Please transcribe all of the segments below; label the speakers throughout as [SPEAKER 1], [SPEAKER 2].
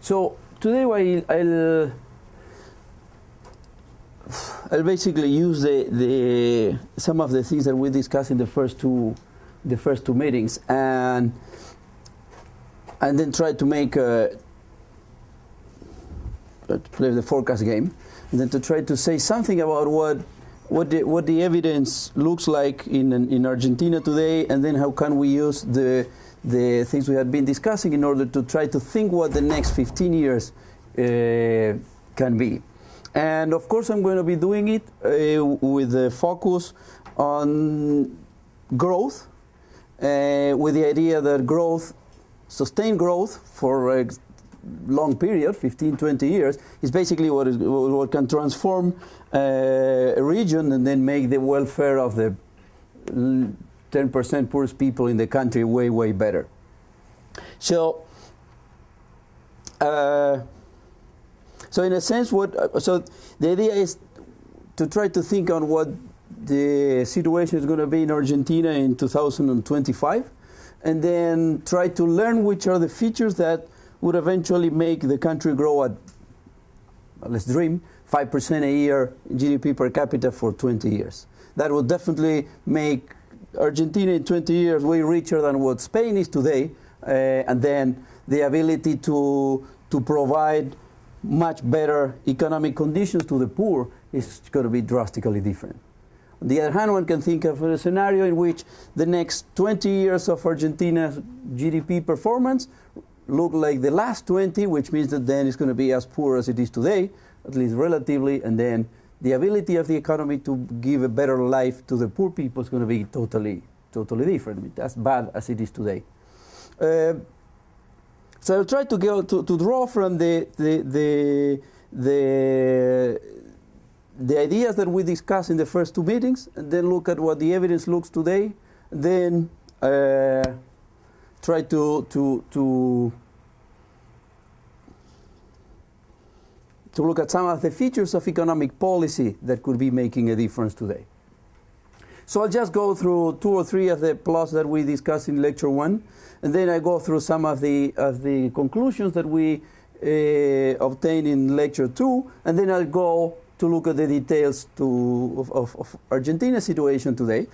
[SPEAKER 1] So today I'll basically use some of the things that we discussed in the first two meetings, and then try to make to play the forecast game, and then to try to say something about what the evidence looks like in Argentina today, and then how can we use the things we have been discussing in order to try to think what the next 15 years can be. And of course I'm going to be doing it with a focus on growth, with the idea that sustained growth for a long period, 15, 20 years, is basically what can transform a region and then make the welfare of the 10% poorest people in the country way, way better. So, so in a sense, so the idea is to try to think on what the situation is going to be in Argentina in 2025, and then try to learn which are the features that would eventually make the country grow at, let's dream, 5% a year in GDP per capita for 20 years. That will definitely make Argentina in 20 years way richer than what Spain is today, and then the ability to provide much better economic conditions to the poor is going to be drastically different. On the other hand, one can think of a scenario in which the next 20 years of Argentina's GDP performance look like the last 20, which means that then it's going to be as poor as it is today, at least relatively, and then the ability of the economy to give a better life to the poor people is going to be totally different. I mean, as bad as it is today. So I'll try to go to draw from the ideas that we discussed in the first two meetings, and then look at what the evidence looks today, and then try to look at some of the features of economic policy that could be making a difference today. So I'll just go through 2 or 3 of the plots that we discussed in lecture 1, and then I go through some of the conclusions that we obtained in lecture 2, and then I'll go to look at the details of Argentina's situation today.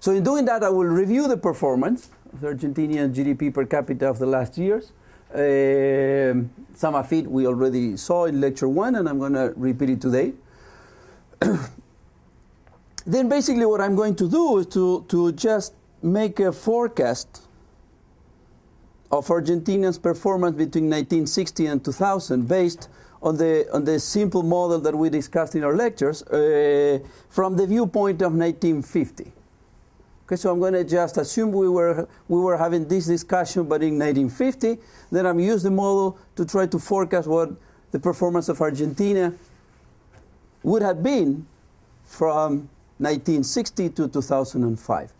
[SPEAKER 1] So in doing that, I will review the performance of the Argentinian GDP per capita of the last years. Some of it we already saw in lecture 1, and I'm going to repeat it today. Then basically what I'm going to do is to just make a forecast of Argentina's performance between 1960 and 2000 based on the simple model that we discussed in our lectures from the viewpoint of 1950. Okay, so I'm going to just assume we were having this discussion, but in 1950. Then I'm use the model to try to forecast what the performance of Argentina would have been from 1960 to 2005.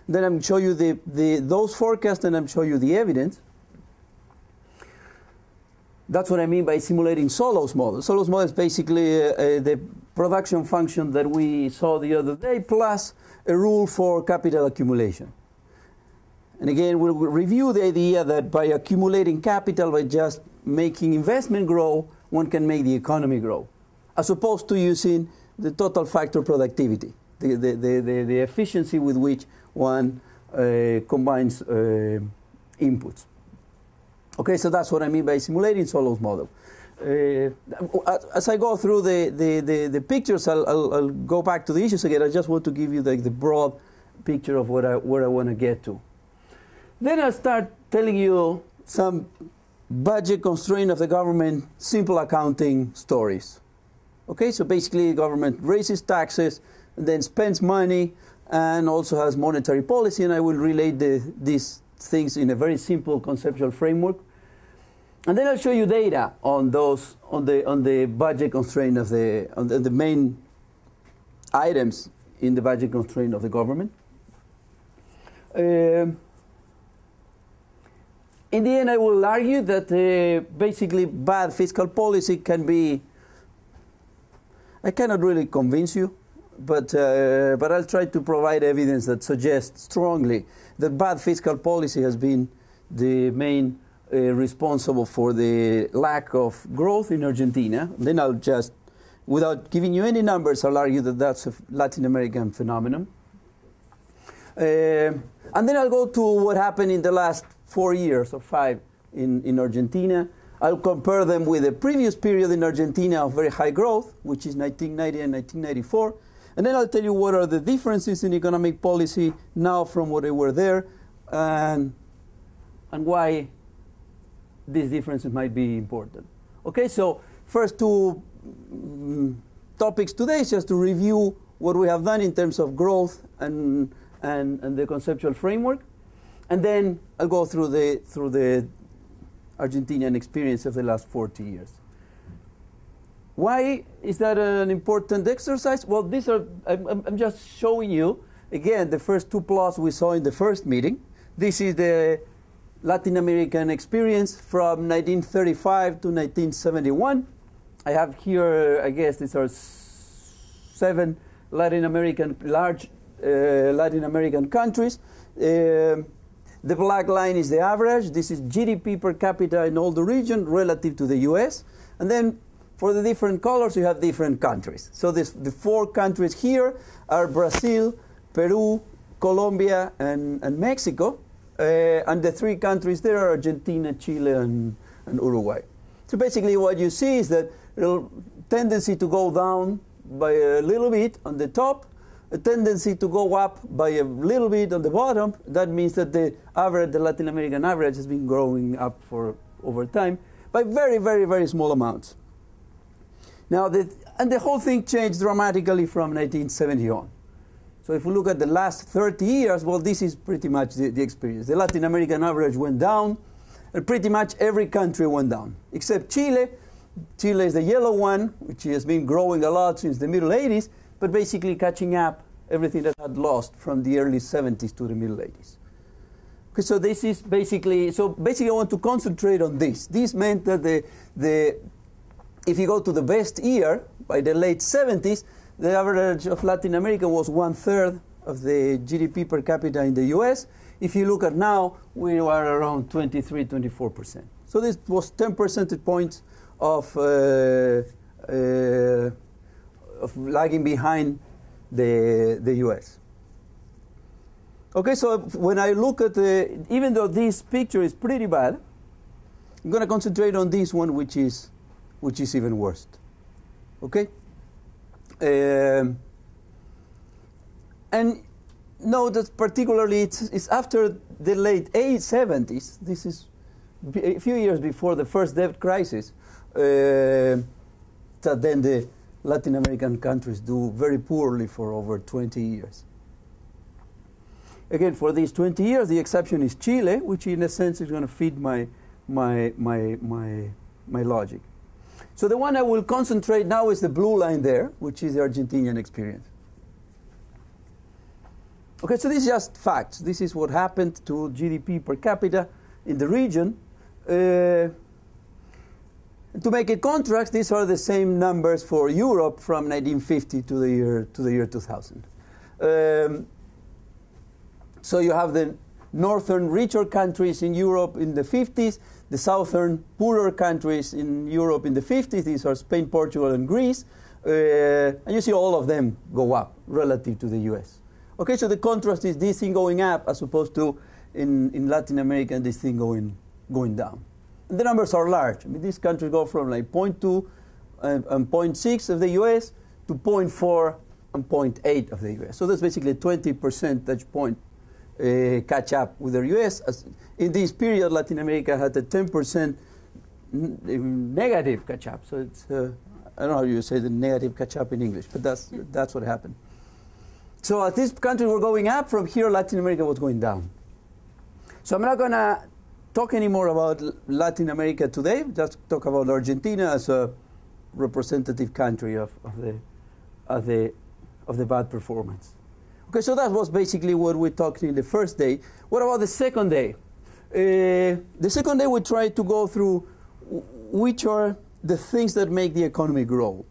[SPEAKER 1] Then I'm show you those forecasts, and I'm show you the evidence. That's what I mean by simulating Solo's model. Solo's model is basically the production function that we saw the other day, plus a rule for capital accumulation. And again, we'll review the idea that by accumulating capital, by just making investment grow, one can make the economy grow, as opposed to using the total factor productivity, the efficiency with which one combines inputs. Okay, so that's what I mean by simulating Solo's model. As I go through the pictures, I'll go back to the issues again. I just want to give you the broad picture of where I want to get to. Then I'll start telling you some budget constraint of the government, simple accounting stories. Okay, so basically the government raises taxes and then spends money and also has monetary policy, and I will relate these things in a very simple conceptual framework. And then I'll show you data on those, on the budget constraint of the main items in the budget constraint of the government. In the end, I will argue that basically bad fiscal policy can be, I cannot really convince you, but I'll try to provide evidence that suggests strongly that bad fiscal policy has been the main responsible for the lack of growth in Argentina. Then I'll just, without giving you any numbers, I'll argue that that's a Latin American phenomenon. And then I'll go to what happened in the last 4 years or 5 in Argentina. I'll compare them with the previous period in Argentina of very high growth, which is 1990 and 1994. And then I'll tell you what are the differences in economic policy now from what they were there, and why these differences might be important. Okay, so first two topics today is just to review what we have done in terms of growth and the conceptual framework, and then I'll go through the Argentinian experience of the last 40 years. Why is that an important exercise? Well, these are, I'm just showing you, again, the first two plots we saw in the first meeting. This is the Latin American experience from 1935 to 1971. I have here, I guess these are 7 Latin American, large Latin American countries. The black line is the average. This is GDP per capita in all the region relative to the US. And then for the different colors, you have different countries. So the 4 countries here are Brazil, Peru, Colombia, and Mexico. And the 3 countries there are Argentina, Chile, and Uruguay. So basically what you see is that a tendency to go down by a little bit on the top, a tendency to go up by a little bit on the bottom. That means that the average, the Latin American average, has been growing up for over time by very, very, very small amounts. Now, the whole thing changed dramatically from 1970 on. So if we look at the last 30 years, well, this is pretty much the experience. The Latin American average went down, and pretty much every country went down, except Chile. Chile is the yellow one, which has been growing a lot since the middle 80s, but basically catching up everything that had lost from the early 70s to the middle 80s. Okay, so this is basically, I want to concentrate on this. This meant that if you go to the best year, by the late 70s, the average of Latin America was 1/3 of the GDP per capita in the US. If you look at now, we are around 23, 24%. So this was 10 percentage points of lagging behind the US. Okay, so when I look at even though this picture is pretty bad, I'm going to concentrate on this one, which is even worse. Okay? And note that particularly it's after the late 70s, this is a few years before the first debt crisis, that then the Latin American countries do very poorly for over 20 years. Again, for these 20 years, the exception is Chile, which in a sense is going to feed my logic. So the one I will concentrate now is the blue line there, which is the Argentinian experience. Okay, so this is just facts. This is what happened to GDP per capita in the region. To make a contrast, these are the same numbers for Europe from 1950 to the year 2000. So you have the northern richer countries in Europe in the 50s, the southern poorer countries in Europe in the 50s. These are Spain, Portugal, and Greece. And you see all of them go up relative to the US. Okay, so the contrast is this thing going up as opposed to in Latin America this thing going down. And the numbers are large. I mean, these countries go from like 0.2 and 0.6 of the US to 0.4 and 0.8 of the US. So that's basically a 20 percentage point catch up with the US. As in this period, Latin America had a 10% negative catch up. So it's I don't know how you say the negative catch up in English, but that's what happened. So as these countries were going up, from here Latin America was going down. So I'm not going to talk anymore about Latin America today. Just talk about Argentina as a representative country of the bad performance. Okay, so that was basically what we talked in the first day. What about the second day? The second day we tried to go through which are the things that make the economy grow,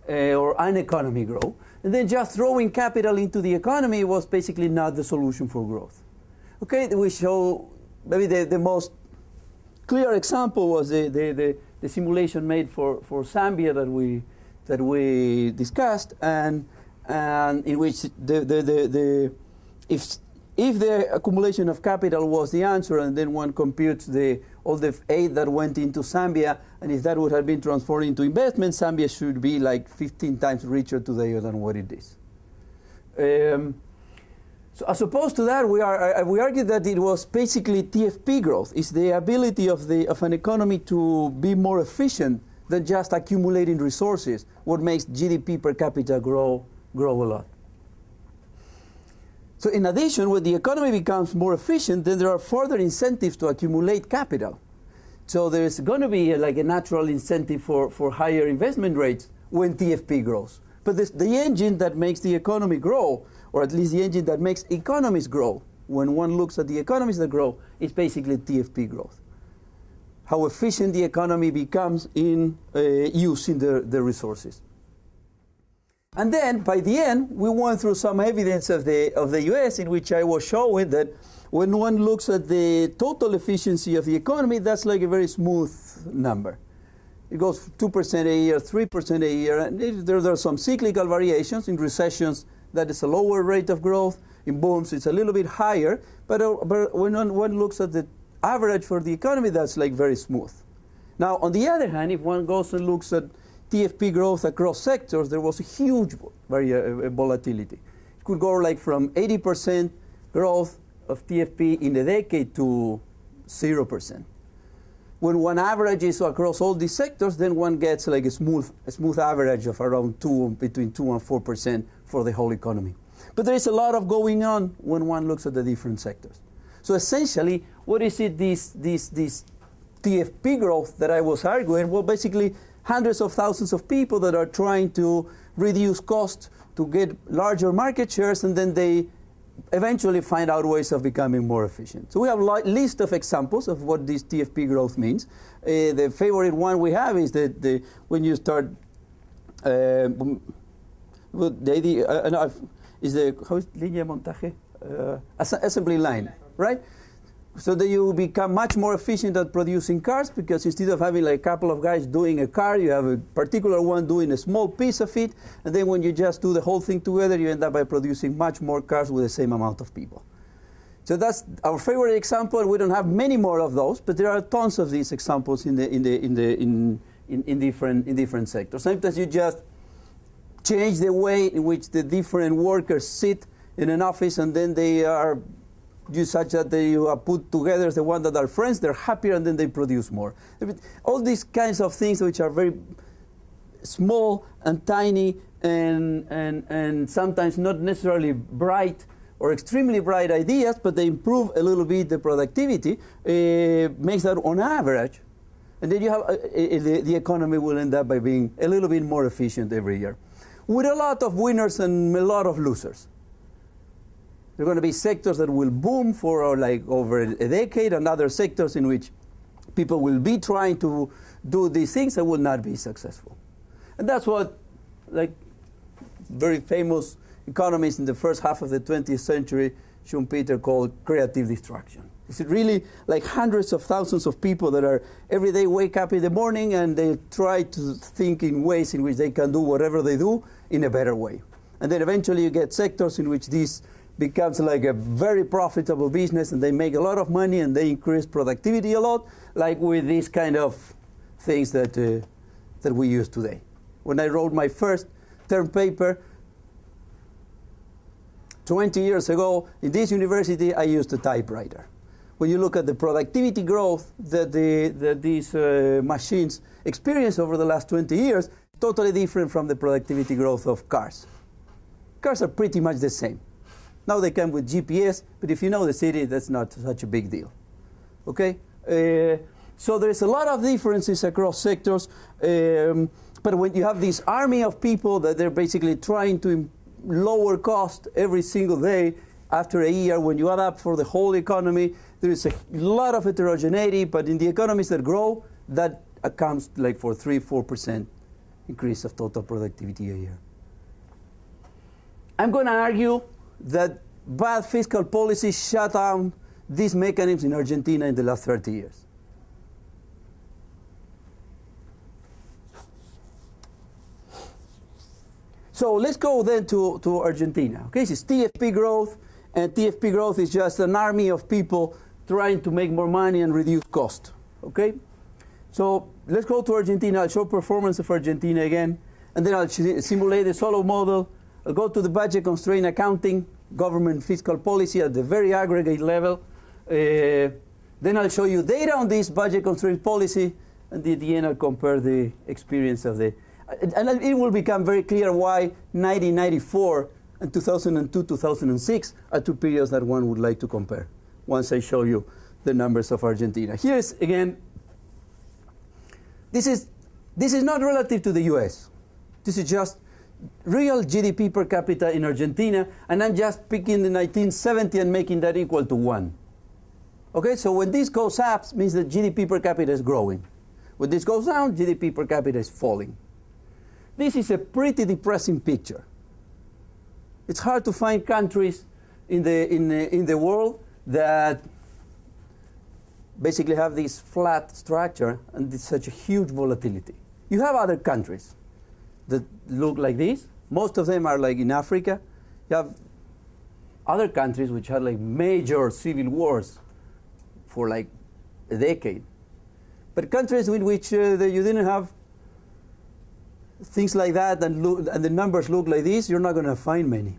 [SPEAKER 1] or an economy grow. And then just throwing capital into the economy was basically not the solution for growth. Okay, we show maybe the most clear example was the simulation made for Zambia that we discussed, and in which if the accumulation of capital was the answer, and then one computes all the aid that went into Zambia, and if that would have been transformed into investment, Zambia should be like 15 times richer today than what it is. So as opposed to that, we argue that it was basically TFP growth. It's the ability of an economy to be more efficient than just accumulating resources, what makes GDP per capita grow a lot. So in addition, when the economy becomes more efficient, then there are further incentives to accumulate capital. So there's going to be like a natural incentive for higher investment rates when TFP grows. But the engine that makes the economy grow, or at least the engine that makes economies grow, when one looks at the economies that grow, is basically TFP growth. How efficient the economy becomes in using the resources. And then, by the end, we went through some evidence of the US in which I was showing that when one looks at the total efficiency of the economy, that's like a very smooth number. It goes 2% a year, 3% a year, and there are some cyclical variations. In recessions, that is a lower rate of growth. In booms, it's a little bit higher. But when one looks at the average for the economy, that's like very smooth. Now, on the other hand, if one goes and looks at TFP growth across sectors, there was a huge volatility. It could go like from 80% growth of TFP in a decade to 0%. When one averages across all these sectors, then one gets like a smooth average of around between 2 and 4% for the whole economy. But there is a lot of going on when one looks at the different sectors. So essentially, what is it, this TFP growth that I was arguing? Well, basically, hundreds of thousands of people that are trying to reduce costs to get larger market shares, and then they eventually find out ways of becoming more efficient. So we have a list of examples of what this TFP growth means. The favorite one we have is that when you start, the idea is how is línea de montaje? Assembly line, right? So that you become much more efficient at producing cars, because instead of having like a couple of guys doing a car, you have a particular one doing a small piece of it, and then when you just do the whole thing together, you end up by producing much more cars with the same amount of people. So that's our favorite example. We don't have many more of those, but there are tons of these examples in different sectors. Sometimes you just change the way in which the different workers sit in an office, and then they are such that you are put together as the ones that are friends, they're happier, and then they produce more. All these kinds of things which are very small and tiny and sometimes not necessarily bright or extremely bright ideas, but they improve a little bit the productivity, makes that on average. And then you have the economy will end up by being a little bit more efficient every year, with a lot of winners and a lot of losers. There are going to be sectors that will boom for like over a decade, and other sectors in which people will be trying to do these things and will not be successful. And that's what like very famous economists in the first half of the 20th century, Schumpeter, called creative destruction. It's really like hundreds of thousands of people that are every day wake up in the morning and they try to think in ways in which they can do whatever they do in a better way. And then eventually you get sectors in which this becomes like a very profitable business, and they make a lot of money and they increase productivity a lot, like with these kind of things that we use today. When I wrote my first term paper 20 years ago in this university, I used a typewriter. When you look at the productivity growth that these machines experience over the last 20 years, totally different from the productivity growth of cars. Cars are pretty much the same. Now they come with GPS, but if you know the city, that's not such a big deal. Okay? So there's a lot of differences across sectors, but when you have this army of people that they're basically trying to lower cost every single day, after a year, when you add up for the whole economy, there is a lot of heterogeneity, but in the economies that grow, that accounts like for 3-4% increase of total productivity a year. I'm going to argue that bad fiscal policies shut down these mechanisms in Argentina in the last 30 years. So let's go then to Argentina. Okay, this is TFP growth, and TFP growth is just an army of people trying to make more money and reduce cost. Okay, so let's go to Argentina. I'll show performance of Argentina again, and then I'll simulate the solo model. I'll go to the budget constraint accounting, government fiscal policy at the very aggregate level. Then I'll show you data on this budget constraint policy, and at the end I'll compare the experience of the. And it will become very clear why 1994 and 2002, 2006 are two periods that one would like to compare once I show you the numbers of Argentina. Here's, again, this is not relative to the US. This is just real GDP per capita in Argentina, and I'm just picking the 1970 and making that equal to 1. Okay, so when this goes up, it means that GDP per capita is growing. When this goes down, GDP per capita is falling. This is a pretty depressing picture. It's hard to find countries in the world that basically have this flat structure and this such a huge volatility. You have other countries that look like this. Most of them are like in Africa. You have other countries which had like major civil wars for like a decade. But countries in which you didn't have things like that and the numbers look like this, you're not going to find many.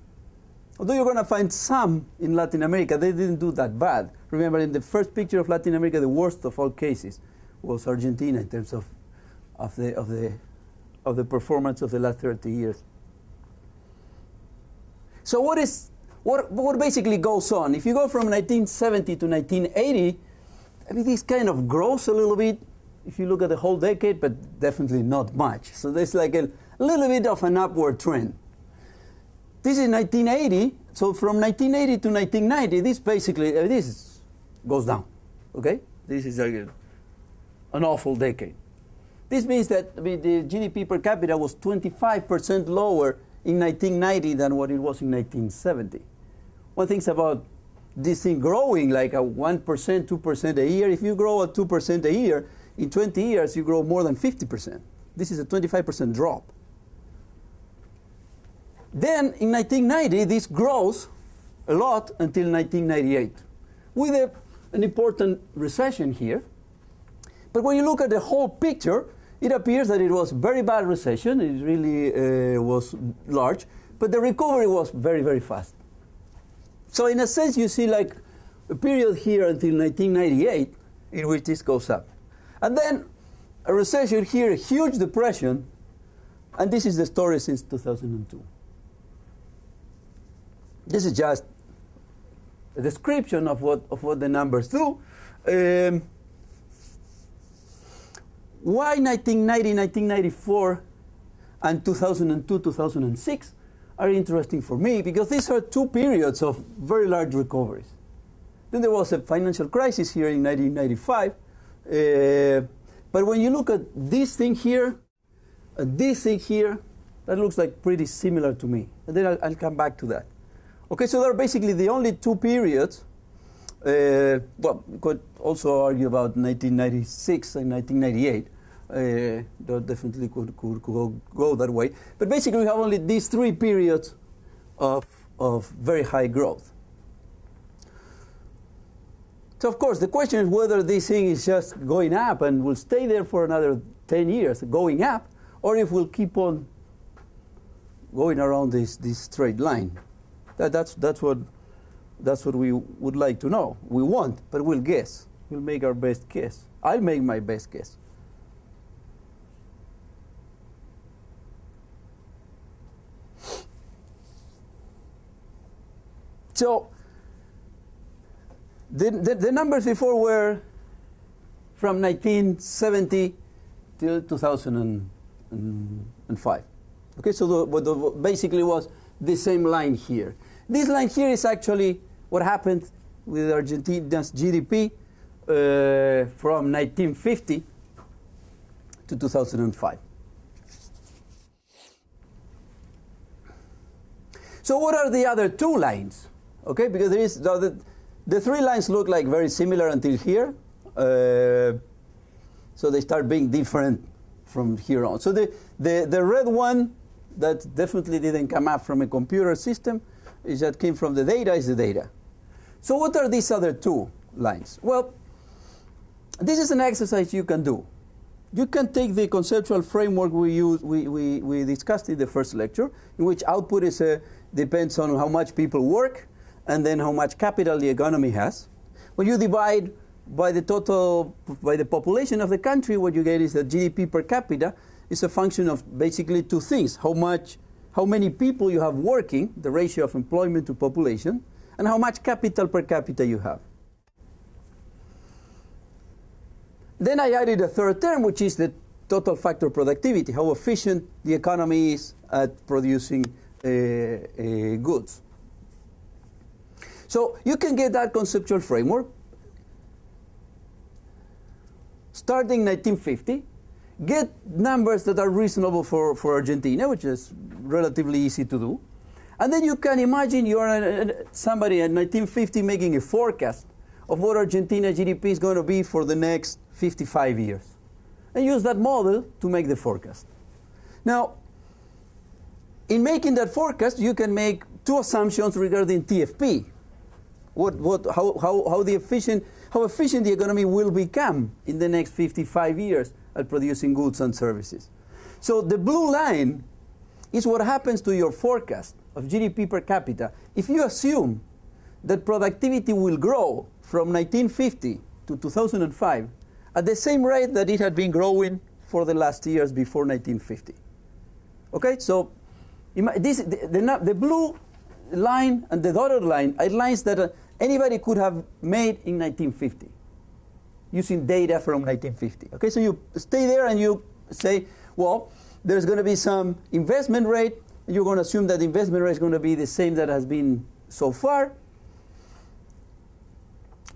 [SPEAKER 1] Although you're going to find some in Latin America, they didn't do that bad. Remember, in the first picture of Latin America, the worst of all cases was Argentina in terms of the performance of the last 30 years. So what basically goes on? If you go from 1970 to 1980, I mean, this kind of grows a little bit if you look at the whole decade, but definitely not much. So there's like a little bit of an upward trend. This is 1980, so from 1980 to 1990, this basically, this goes down, okay? This is like an awful decade. This means that the GDP per capita was 25% lower in 1990 than what it was in 1970. One thinks about this thing growing like a 1%, 2% a year. If you grow at 2% a year, in 20 years you grow more than 50%. This is a 25% drop. Then in 1990, this grows a lot until 1998, with an important recession here. But when you look at the whole picture, it appears that it was a very bad recession. It really was large, but the recovery was very, very fast. So in a sense, you see like a period here until 1998 in which this goes up. And then a recession here, a huge depression, and this is the story since 2002. This is just a description of what the numbers do. Why 1990, 1994, and 2002, 2006 are interesting for me? Because these are two periods of very large recoveries. Then there was a financial crisis here in 1995. But when you look at this thing here, and this thing here, that looks like pretty similar to me. And then I'll come back to that. Okay, so they're basically the only two periods. Well, we could also argue about 1996 and 1998. That definitely could go that way. But basically, we have only these three periods of very high growth. So, of course, the question is whether this thing is just going up and will stay there for another 10 years, going up, or if we'll keep on going around this straight line. That's what we would like to know. We want, but we'll guess. We'll make our best guess. I'll make my best guess. So the numbers before were from 1970 till 2005. Okay, so basically was the same line here. This line here is actually what happened with Argentina's GDP from 1950 to 2005. So what are the other two lines? Okay, because there is The three lines look like very similar until here. So they start being different from here on. So the red one that definitely didn't come up from a computer system is that came from the data is the data. So what are these other two lines? Well, this is an exercise you can do. You can take the conceptual framework we discussed in the first lecture, in which output is depends on how much people work and then how much capital the economy has. When you divide by the population of the country, what you get is that GDP per capita is a function of basically two things: how many people you have working, the ratio of employment to population, and how much capital per capita you have. Then I added a third term, which is the total factor productivity, how efficient the economy is at producing goods. So you can get that conceptual framework starting 1950, get numbers that are reasonable for Argentina, which is relatively easy to do, and then you can imagine you're somebody in 1950 making a forecast of what Argentina GDP is going to be for the next 55 years, and use that model to make the forecast. Now, in making that forecast, you can make two assumptions regarding TFP. How efficient the economy will become in the next 55 years at producing goods and services. So the blue line is what happens to your forecast of GDP per capita if you assume that productivity will grow from 1950 to 2005 at the same rate that it had been growing for the last years before 1950. Okay, so the blue line and the dotted line are lines that anybody could have made in 1950 using data from 1950. Okay, so you stay there and you say, well, there's going to be some investment rate, and you're going to assume that the investment rate is going to be the same that has been so far.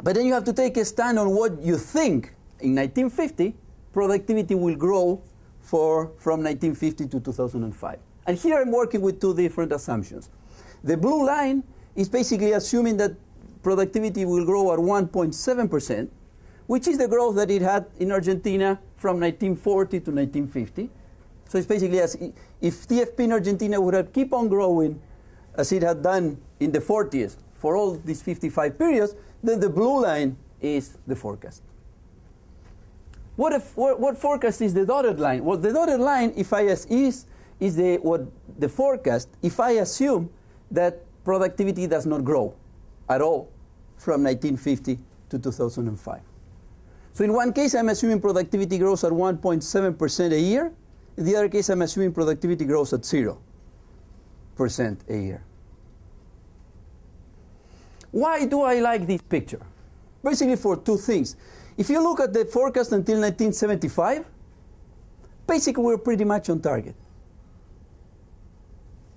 [SPEAKER 1] But then you have to take a stand on what you think in 1950 productivity will grow from 1950 to 2005. And here I'm working with two different assumptions. The blue line is basically assuming that productivity will grow at 1.7%, which is the growth that it had in Argentina from 1940 to 1950. So it's basically as if TFP in Argentina would have keep on growing as it had done in the 40s for all these 55 periods, then the blue line is the forecast. What forecast is the dotted line? Well, the dotted line, is the forecast if I assume that productivity does not grow at all from 1950 to 2005. So in one case, I'm assuming productivity grows at 1.7% a year. In the other case, I'm assuming productivity grows at 0% a year. Why do I like this picture? Basically for two things. If you look at the forecast until 1975, basically we're pretty much on target.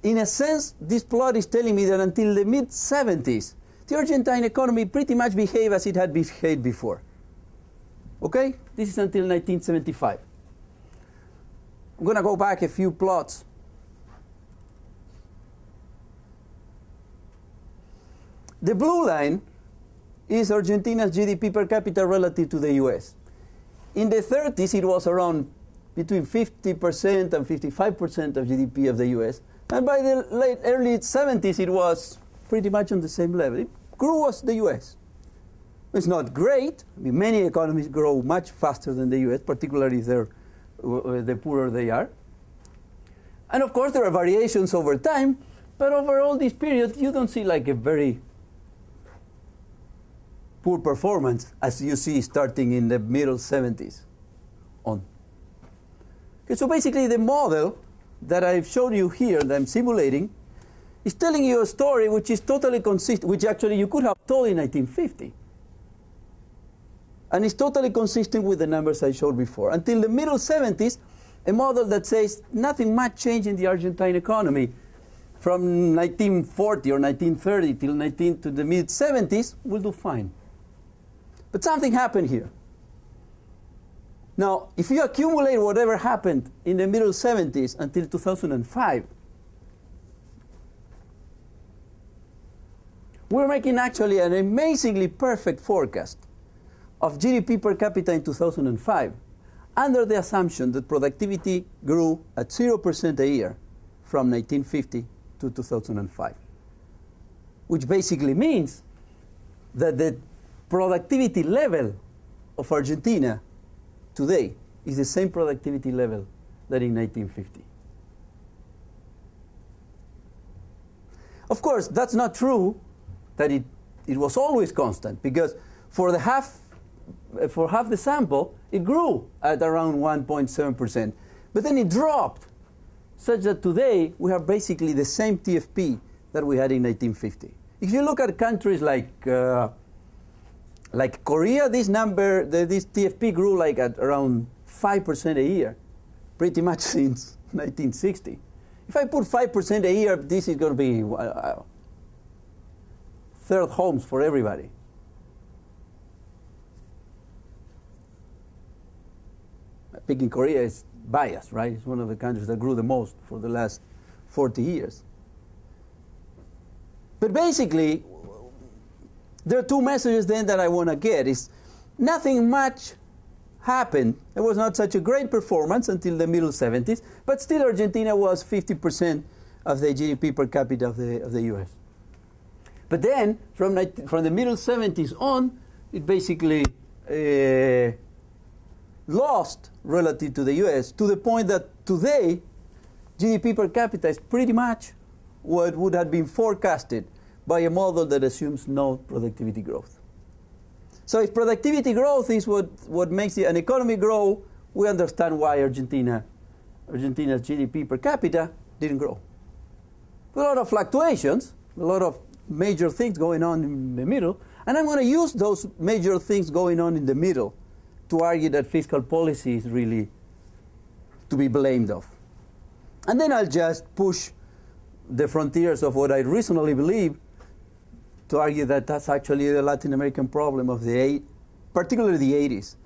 [SPEAKER 1] In a sense, this plot is telling me that until the mid-70s, the Argentine economy pretty much behaved as it had behaved before. Okay? This is until 1975. I'm going to go back a few plots. The blue line is Argentina's GDP per capita relative to the US. In the 30s, it was around between 50% and 55% of GDP of the US. And by the early 70s, it was pretty much on the same level. It grew as the US. It's not great. I mean, many economies grow much faster than the US, particularly the poorer they are. And of course, there are variations over time, but over all this period, you don't see like a very poor performance as you see starting in the middle 70s on. Okay, so basically the model that I've shown you here, that I'm simulating, is telling you a story which is totally consistent, which actually you could have told in 1950. And it's totally consistent with the numbers I showed before. Until the middle 70s, a model that says nothing much changed in the Argentine economy from 1940 or 1930 to the mid 70s will do fine. But something happened here. Now, if you accumulate whatever happened in the middle 70s until 2005, we're making actually an amazingly perfect forecast of GDP per capita in 2005 under the assumption that productivity grew at 0% a year from 1950 to 2005, which basically means that the productivity level of Argentina today is the same productivity level that in 1950. Of course, that's not true that it was always constant, because for half the sample, it grew at around 1.7%. But then it dropped, such that today we have basically the same TFP that we had in 1950. If you look at countries like Korea, this TFP grew like at around 5% a year, pretty much since 1960. If I put 5% a year, this is going to be third homes for everybody. Picking Korea is biased, right? It's one of the countries that grew the most for the last 40 years. But basically, there are two messages then that I want to get. Is nothing much happened. It was not such a great performance until the middle 70s, but still Argentina was 50% of the GDP per capita of the US. But then, from the middle 70s on, it basically lost relative to the US, to the point that today, GDP per capita is pretty much what would have been forecasted by a model that assumes no productivity growth. So if productivity growth is what makes an economy grow, we understand why Argentina's GDP per capita didn't grow. A lot of fluctuations, a lot of major things going on in the middle, and I'm going to use those major things going on in the middle to argue that fiscal policy is really to be blamed of. And then I'll just push the frontiers of what I reasonably believe to argue that that's actually the Latin American problem of particularly the 80s,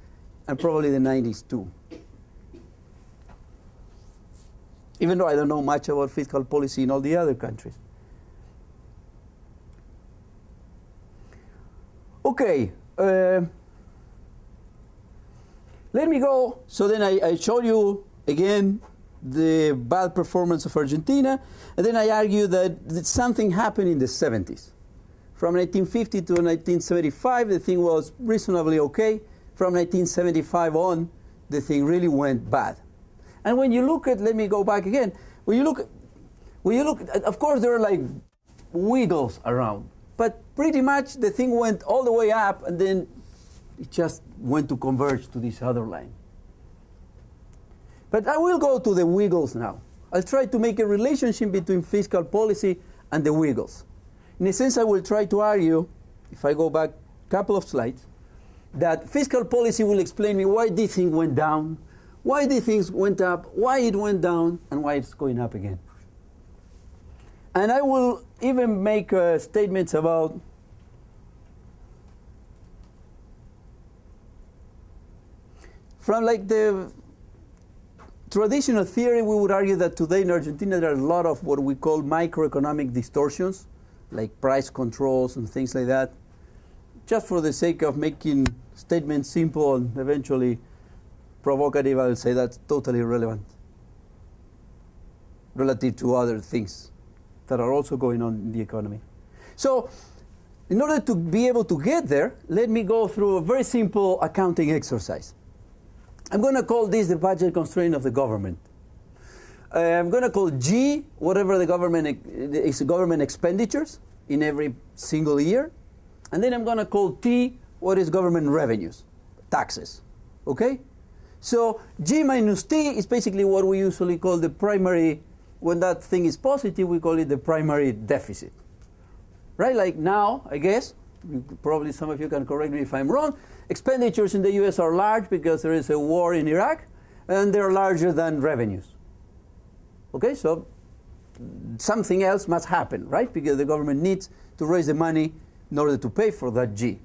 [SPEAKER 1] and probably the 90s too. Even though I don't know much about fiscal policy in all the other countries. Okay, let me go. So then I showed you again the bad performance of Argentina, and then I argue that something happened in the 70s. From 1950 to 1975, the thing was reasonably okay. From 1975 on, the thing really went bad. And when you look at, let me go back again. When you look, of course, there are like wiggles around, but pretty much the thing went all the way up, and then it just went to converge to this other line. But I will go to the wiggles now. I'll try to make a relationship between fiscal policy and the wiggles. In a sense, I will try to argue, if I go back a couple of slides, that fiscal policy will explain me why this thing went down, why these things went up, why it went down, and why it's going up again. And I will even make statements about from like the traditional theory, we would argue that today in Argentina there are a lot of what we call microeconomic distortions, like price controls and things like that, just for the sake of making statements simple and eventually provocative. I'll say that's totally irrelevant relative to other things that are also going on in the economy. So in order to be able to get there, let me go through a very simple accounting exercise. I'm going to call this the budget constraint of the government. I'm going to call G whatever the government expenditures in every single year. And then I'm going to call T what is government revenues, taxes. Okay? So G minus T is basically what we usually call the primary, when that thing is positive, we call it the primary deficit. Right? Like now, I guess, probably some of you can correct me if I'm wrong, expenditures in the US are large because there is a war in Iraq, and they're larger than revenues. Okay, so something else must happen, right? Because the government needs to raise the money in order to pay for that G.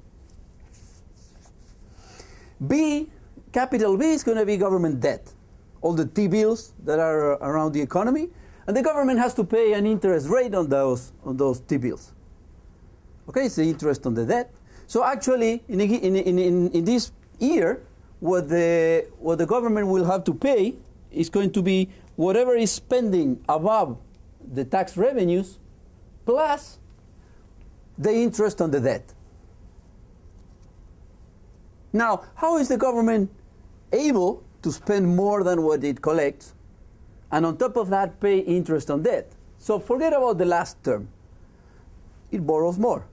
[SPEAKER 1] B, capital B is going to be government debt. All the T-bills that are around the economy, and the government has to pay an interest rate on those T-bills. Okay, it's the interest on the debt. So actually, in this year, what the government will have to pay is going to be whatever is spending above the tax revenues plus the interest on the debt. Now, how is the government able to spend more than what it collects, and on top of that pay interest on debt? So forget about the last term. It borrows more.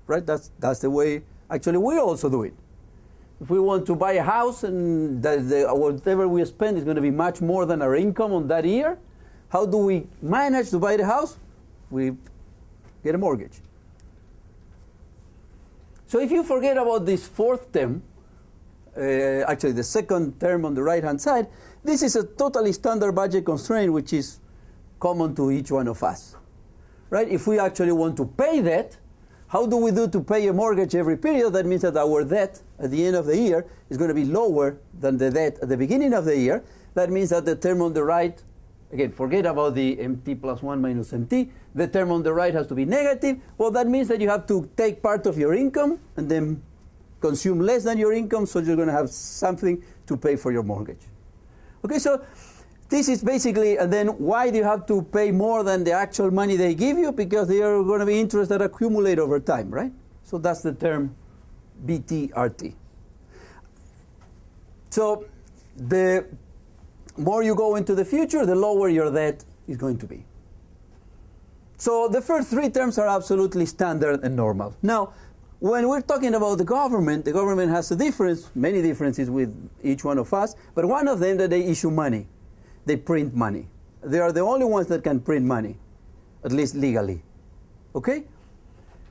[SPEAKER 1] Right? That's the way actually we also do it. If we want to buy a house and whatever we spend is going to be much more than our income on that year, how do we manage to buy the house? We get a mortgage. So if you forget about this fourth term, actually the second term on the right-hand side, this is a totally standard budget constraint which is common to each one of us. Right? If we actually want to pay debt, how do we do to pay a mortgage every period? That means that our debt at the end of the year is going to be lower than the debt at the beginning of the year. That means that the term on the right, again, forget about the MT plus 1 minus MT. The term on the right has to be negative. Well, that means that you have to take part of your income and then consume less than your income, so you're going to have something to pay for your mortgage. Okay, so this is basically, and then why do you have to pay more than the actual money they give you? Because they are going to be interest that accumulate over time, right? So that's the term BTRT. So the more you go into the future, the lower your debt is going to be. So the first three terms are absolutely standard and normal. Now, when we're talking about the government has a difference, many differences with each one of us, but one of them that they issue money. They print money. They are the only ones that can print money, at least legally. Okay?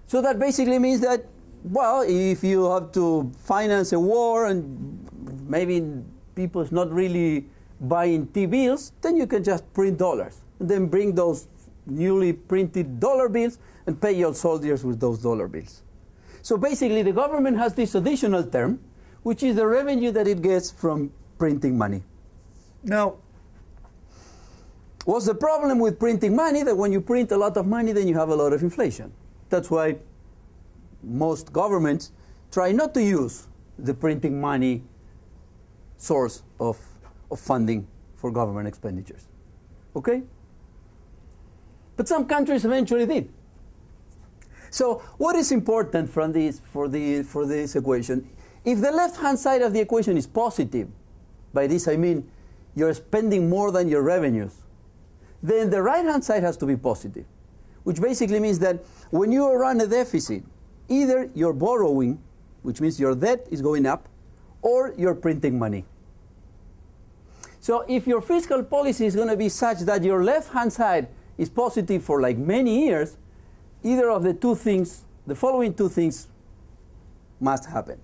[SPEAKER 1] So that basically means that, well, if you have to finance a war and maybe people is not really buying T-bills, then you can just print dollars. And then bring those newly printed dollar bills and pay your soldiers with those dollar bills. So basically the government has this additional term, which is the revenue that it gets from printing money. Now, what's the problem with printing money? That when you print a lot of money, then you have a lot of inflation. That's why most governments try not to use the printing money source of funding for government expenditures. Okay? But some countries eventually did. So what is important from this, for this equation? If the left-hand side of the equation is positive, by this I mean you're spending more than your revenues, then the right-hand side has to be positive, which basically means that when you run a deficit, either you're borrowing, which means your debt is going up, or you're printing money. So if your fiscal policy is going to be such that your left-hand side is positive for like many years, either of the two things, the following two things must happen.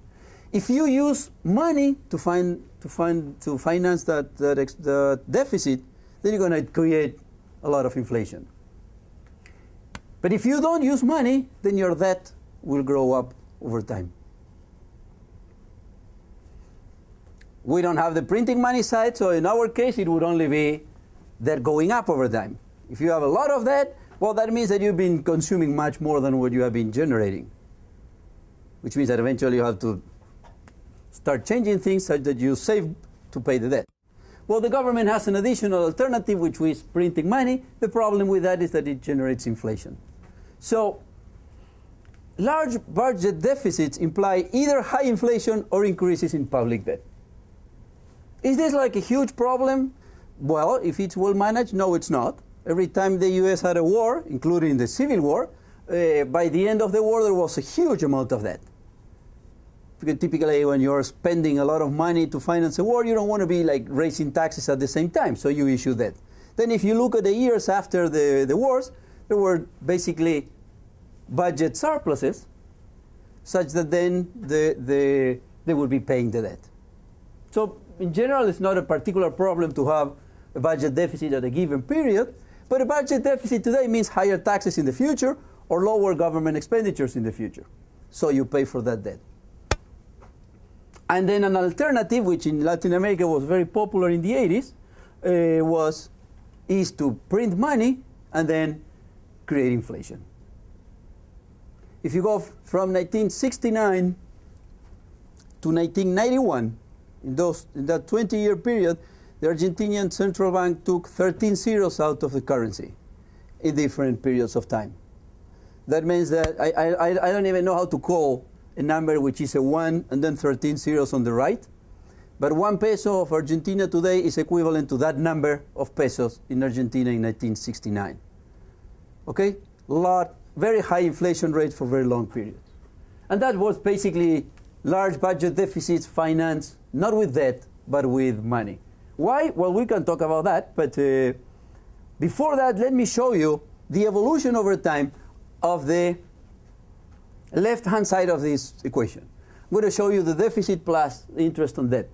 [SPEAKER 1] If you use money to finance the deficit, then you're going to create a lot of inflation. But if you don't use money, then your debt will grow up over time. We don't have the printing money side, so in our case, it would only be debt going up over time. If you have a lot of debt, well, that means that you've been consuming much more than what you have been generating, which means that eventually you have to start changing things such that you save to pay the debt. Well, the government has an additional alternative, which is printing money. The problem with that is that it generates inflation. So large budget deficits imply either high inflation or increases in public debt. Is this like a huge problem? Well, if it's well managed, no, it's not. Every time the US had a war, including the Civil War, by the end of the war there was a huge amount of debt. Because typically when you're spending a lot of money to finance a war, you don't want to be like raising taxes at the same time, so you issue debt. Then if you look at the years after the wars, there were basically budget surpluses, such that then they would be paying the debt. So in general, it's not a particular problem to have a budget deficit at a given period, but a budget deficit today means higher taxes in the future or lower government expenditures in the future. So you pay for that debt. And then an alternative, which in Latin America was very popular in the 80s, is to print money and then create inflation. if you go from 1969 to 1991, in that 20-year period, the Argentinian central bank took 13 zeros out of the currency in different periods of time. That means that I don't even know how to call a number which is a 1 and then 13 zeros on the right. But 1 peso of Argentina today is equivalent to that number of pesos in Argentina in 1969. Okay? Very high inflation rate for very long periods. And that was basically large budget deficits financed not with debt, but with money. Why? Well, we can talk about that, but before that, let me show you the evolution over time of the left-hand side of this equation. I'm going to show you the deficit plus interest on debt,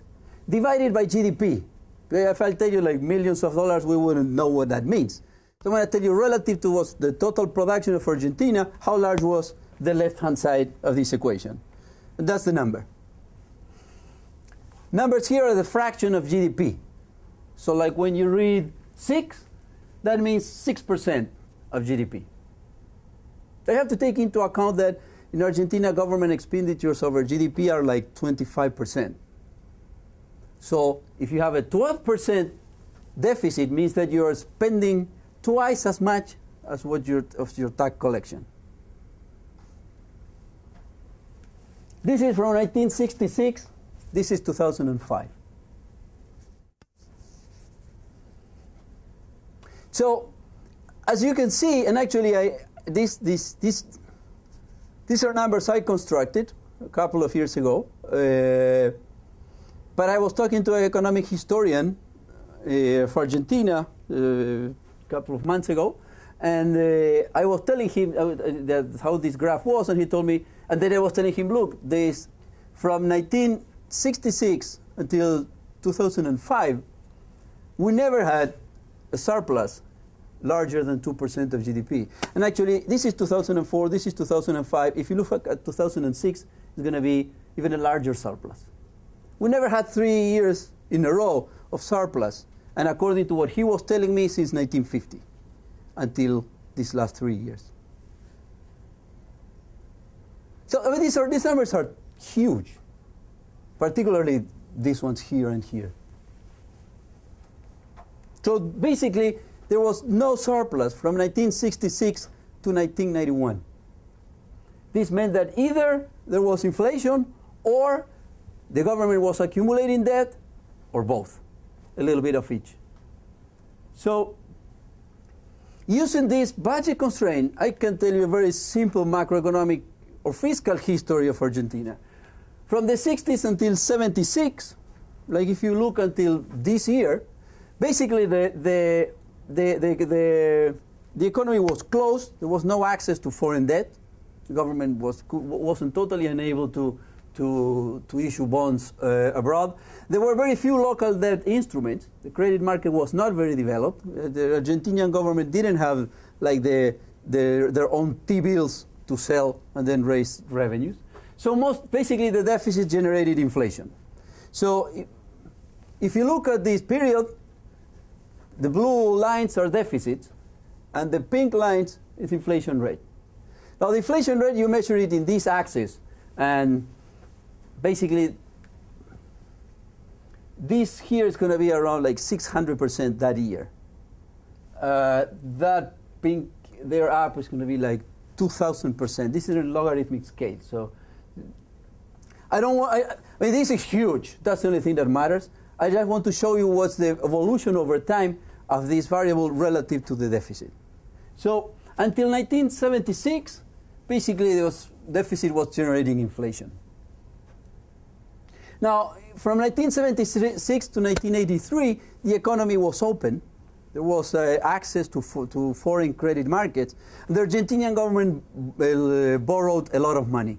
[SPEAKER 1] divided by GDP. If I tell you like millions of dollars, we wouldn't know what that means. So I'm going to tell you relative to what's the total production of Argentina, how large was the left-hand side of this equation. And that's the number. Numbers here are the fraction of GDP. So like when you read 6, that means 6% of GDP. They have to take into account that in Argentina, government expenditures over GDP are like 25%. So if you have a 12% deficit, means that you are spending twice as much as what of your tax collection. This is from 1966. This is 2005. So, as you can see, and actually, these are numbers I constructed a couple of years ago. But I was talking to an economic historian for Argentina a couple of months ago, and I was telling him how this graph was, and he told me, and then I was telling him, look, this from 1966 until 2005, we never had a surplus larger than 2% of GDP. And actually, this is 2004, this is 2005. If you look at 2006, it's going to be even a larger surplus. We never had 3 years in a row of surplus. And according to what he was telling me, since 1950 until these last 3 years. So I mean, these numbers are huge, particularly these ones here and here. So basically, there was no surplus from 1966 to 1991. This meant that either there was inflation or the government was accumulating debt, or both, a little bit of each. So using this budget constraint, I can tell you a very simple macroeconomic or fiscal history of Argentina. From the 60s until 76, like if you look until this year, basically the economy was closed. There was no access to foreign debt. The government wasn't totally unable to issue bonds abroad. There were very few local debt instruments. The credit market was not very developed. The Argentinian government didn't have like their own T-bills to sell and then raise revenues. So basically the deficit generated inflation. So if you look at this period, the blue lines are deficits, and the pink lines is inflation rate. Now the inflation rate, you measure it in this axis, and basically this here is going to be around like 600% that year. That pink there up is going to be like 2,000%. This is a logarithmic scale, so I mean, this is huge. That's the only thing that matters. I just want to show you what's the evolution over time of this variable relative to the deficit. So until 1976, basically the deficit was generating inflation. Now, from 1976 to 1983, the economy was open. There was access to foreign credit markets. The Argentinian government borrowed a lot of money,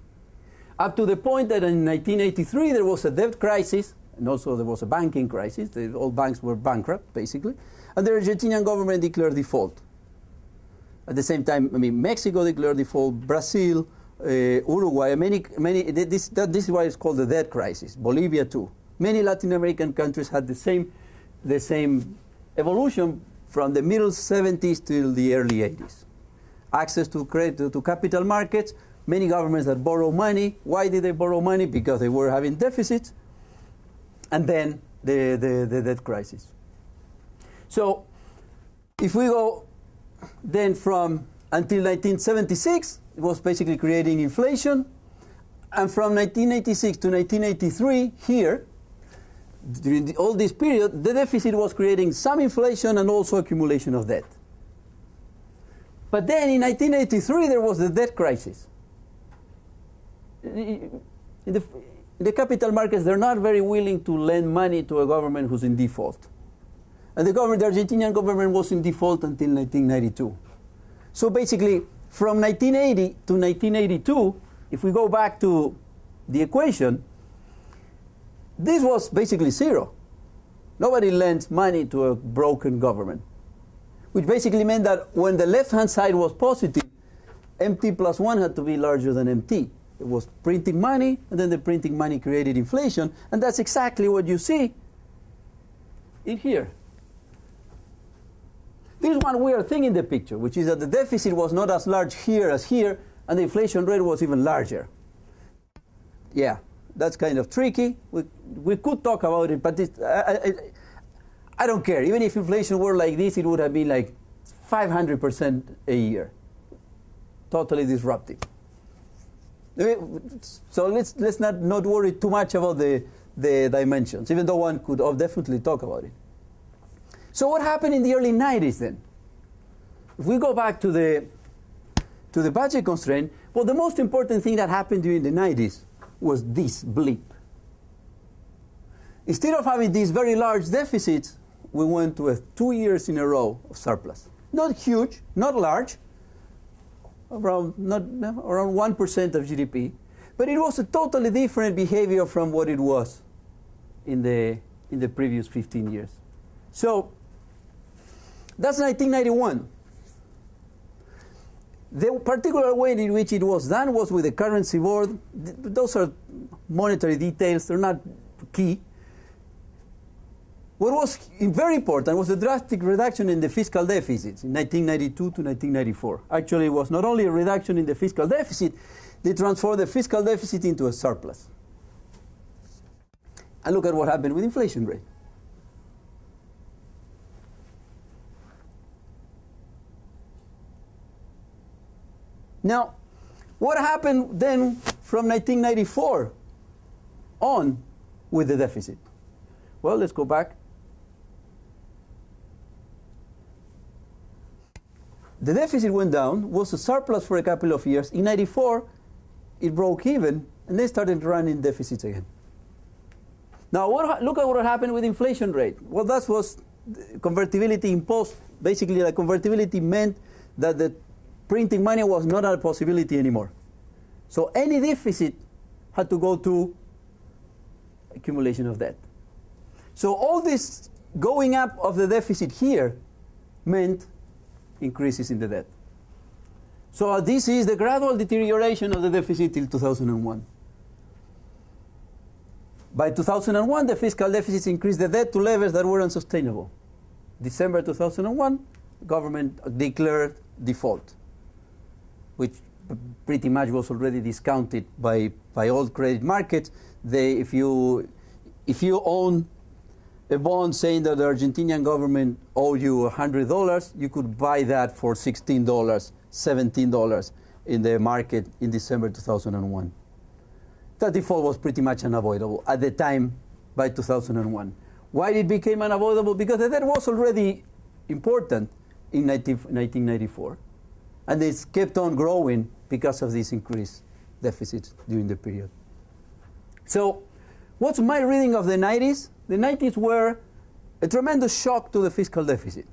[SPEAKER 1] up to the point that in 1983 there was a debt crisis, and also there was a banking crisis. All banks were bankrupt, basically. And the Argentinian government declared default. At the same time, I mean, Mexico declared default, Brazil, Uruguay, this is why it's called the debt crisis. Bolivia too. Many Latin American countries had the same evolution from the middle 70s till the early 80s. Access to credit, to capital markets, many governments that borrow money. Why did they borrow money? Because they were having deficits. And then the debt crisis. So if we go then from until 1976, it was basically creating inflation. And from 1986 to 1983, here, during all this period, the deficit was creating some inflation and also accumulation of debt. But then in 1983, there was the debt crisis. In the capital markets, they're not very willing to lend money to a government who's in default. And the Argentinian government was in default until 1992. So basically, from 1980 to 1982, if we go back to the equation, this was basically zero. Nobody lent money to a broken government, which basically meant that when the left-hand side was positive, MT plus 1 had to be larger than MT. It was printing money, and then the printing money created inflation, and that's exactly what you see in here. There's one weird thing in the picture, which is that the deficit was not as large here as here, and the inflation rate was even larger. Yeah, that's kind of tricky. We could talk about it, but I don't care. Even if inflation were like this, it would have been like 500% a year. Totally disruptive. So let's not worry too much about the dimensions, even though one could definitely talk about it. So what happened in the early 90s then? If we go back to the budget constraint, well, the most important thing that happened during the 90s was this blip. Instead of having these very large deficits, we went to 2 years in a row of surplus. Not huge, not large, around 1% of GDP, but it was a totally different behavior from what it was in the previous 15 years. So that's 1991. The particular way in which it was done was with the currency board. Those are monetary details, they're not key. What was very important was the drastic reduction in the fiscal deficits in 1992 to 1994. Actually, it was not only a reduction in the fiscal deficit, they transformed the fiscal deficit into a surplus. And look at what happened with inflation rate. Now, what happened then from 1994 on with the deficit? Well, let's go back. The deficit went down, was a surplus for a couple of years. In 94, it broke even, and they started running deficits again. Now, look at what happened with inflation rate. Well, that was convertibility imposed. Basically, the convertibility meant that the printing money was not a possibility anymore. So any deficit had to go to accumulation of debt. So all this going up of the deficit here meant increases in the debt. So this is the gradual deterioration of the deficit till 2001. By 2001, the fiscal deficits increased the debt to levels that were unsustainable. December 2001, the government declared default, which pretty much was already discounted by all credit markets. If you own a bond saying that the Argentinian government owed you $100, you could buy that for $16, $17 in the market in December 2001. That default was pretty much unavoidable at the time by 2001. Why it became unavoidable? Because the debt was already important in 1994. And it's kept on growing because of these increased deficits during the period. So what's my reading of the 90s? The 90s were a tremendous shock to the fiscal deficit.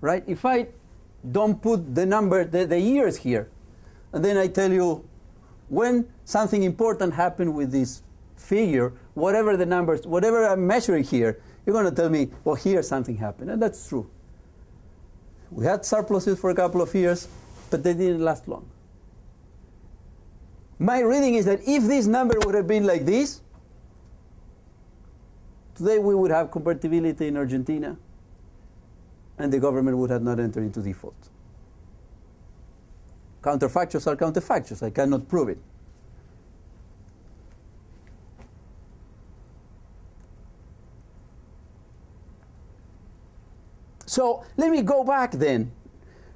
[SPEAKER 1] Right? If I don't put the number, the years here, and then I tell you when something important happened with this figure, whatever the numbers, whatever I'm measuring here, you're going to tell me, well, here something happened. And that's true. We had surpluses for a couple of years, but they didn't last long. My reading is that if this number would have been like this, today we would have convertibility in Argentina, and the government would have not entered into default. Counterfactuals are counterfactuals. I cannot prove it. So let me go back then.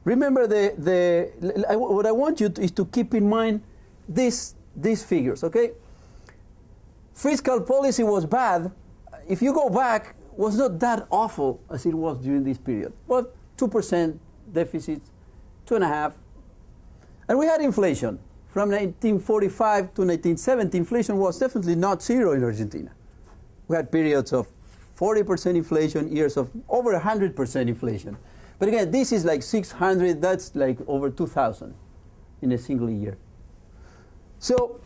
[SPEAKER 1] Remember, what I want you to, is to keep in mind these figures, okay? Fiscal policy was bad. If you go back, was not that awful as it was during this period. But 2% deficit, 2.5%. And we had inflation. From 1945 to 1970, inflation was definitely not zero in Argentina. We had periods of 40% inflation, years of over 100% inflation. But again, this is like 600, that's like over 2,000 in a single year. So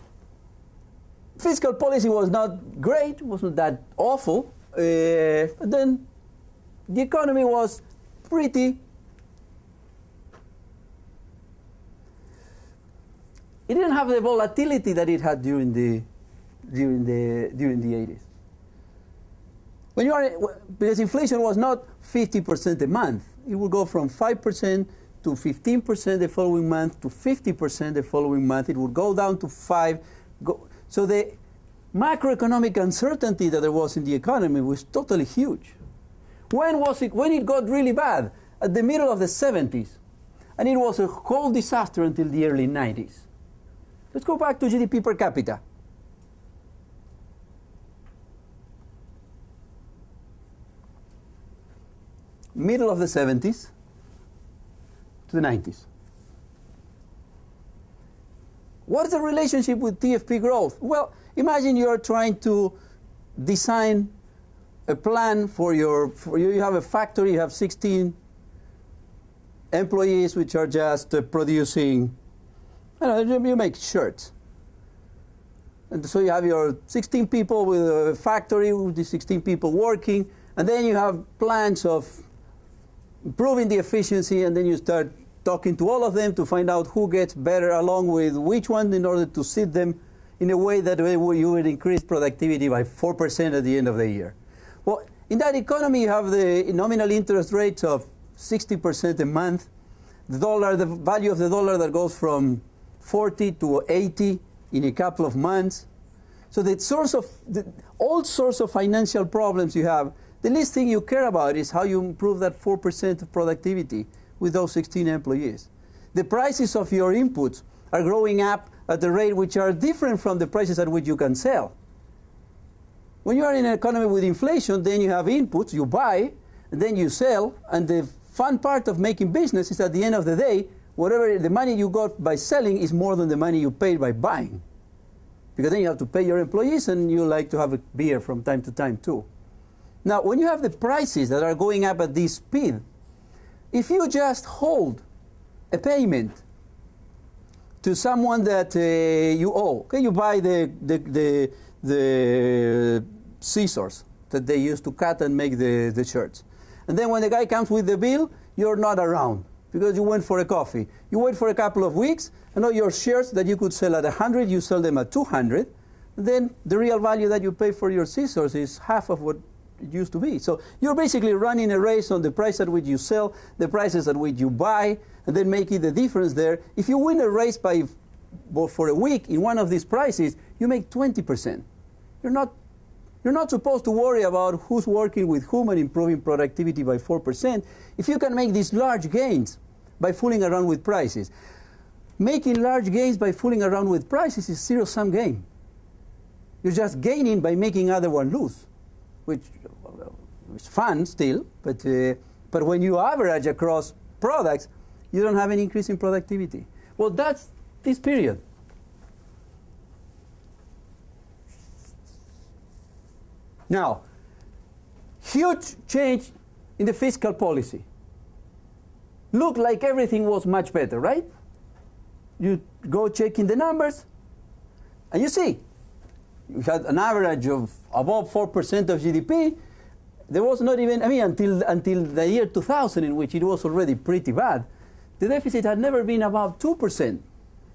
[SPEAKER 1] fiscal policy was not great, wasn't that awful, but then the economy was pretty. It didn't have the volatility that it had during the 80s. When you are, because inflation was not 50% a month. It would go from 5% to 15% the following month to 50% the following month. It would go down to 5%. So the macroeconomic uncertainty that there was in the economy was totally huge. When was it? When it got really bad? At the middle of the 70s. And it was a whole disaster until the early 90s. Let's go back to GDP per capita. Middle of the 70s to the 90s. What's the relationship with TFP growth? Well, imagine you're trying to design a plan for you have a factory, you have 16 employees which are just producing, I don't know, you make shirts. And so you have your 16 people with a factory, with the 16 people working, and then you have plans of improving the efficiency, and then you start talking to all of them to find out who gets better along with which one in order to seat them in a way that you would increase productivity by 4% at the end of the year. Well, in that economy, you have the nominal interest rates of 60% a month. The value of the dollar that goes from 40 to 80 in a couple of months. So all sorts of financial problems you have, the least thing you care about is how you improve that 4% of productivity with those 16 employees. The prices of your inputs are growing up at a rate which are different from the prices at which you can sell. When you are in an economy with inflation, then you have inputs, you buy, and then you sell, and the fun part of making business is at the end of the day, whatever the money you got by selling is more than the money you paid by buying. Because then you have to pay your employees, and you like to have a beer from time to time too. Now, when you have the prices that are going up at this speed, if you just hold a payment to someone that you owe, okay, you buy the scissors that they use to cut and make the shirts. And then when the guy comes with the bill, you're not around because you went for a coffee. You wait for a couple of weeks, and all your shirts that you could sell at 100, you sell them at 200. And then the real value that you pay for your scissors is half of what it used to be. So you're basically running a race on the price at which you sell, the prices at which you buy, and then making the difference there. If you win a race for a week in one of these prices, you make 20%. You're not supposed to worry about who's working with whom and improving productivity by 4% if you can make these large gains by fooling around with prices. Making large gains by fooling around with prices is zero-sum game. You're just gaining by making other one lose, which is fun still, but when you average across products, you don't have any increase in productivity. Well, that's this period. Now, huge change in the fiscal policy. Looked like everything was much better, right? You go checking the numbers, and you see, you had an average of above 4% of GDP. There was not even, until the year 2000, in which it was already pretty bad, the deficit had never been above 2%.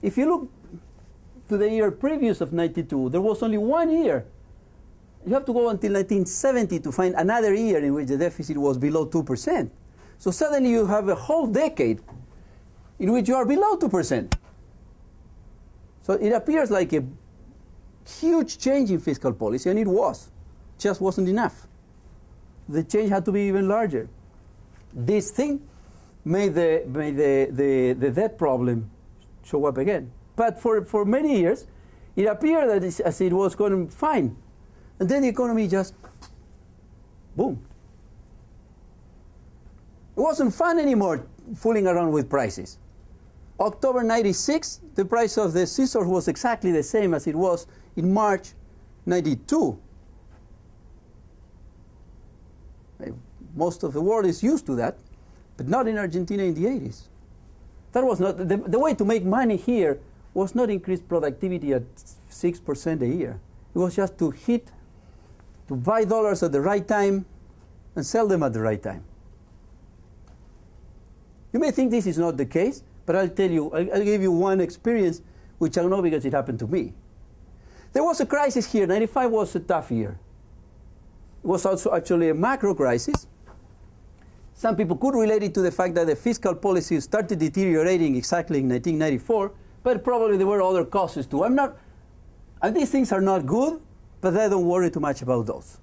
[SPEAKER 1] If you look to the year previous of 92, there was only 1 year. You have to go until 1970 to find another year in which the deficit was below 2%. So suddenly you have a whole decade in which you are below 2%. So it appears like a huge change in fiscal policy, and it was. Just wasn't enough. The change had to be even larger. This thing made the debt problem show up again. But for many years, it appeared that as it was going fine. And then the economy just, boom. It wasn't fun anymore fooling around with prices. October 96, the price of the scissors was exactly the same as it was in March 92. Most of the world is used to that, but not in Argentina in the 80s. That was not, the way to make money here was not increase productivity at 6% a year. It was just to buy dollars at the right time and sell them at the right time. You may think this is not the case, but I'll tell you, I'll give you one experience which I know because it happened to me. There was a crisis here. 95 was a tough year. It was also actually a macro crisis. Some people could relate it to the fact that the fiscal policy started deteriorating exactly in 1994, but probably there were other causes too. And these things are not good, but I don't worry too much about those.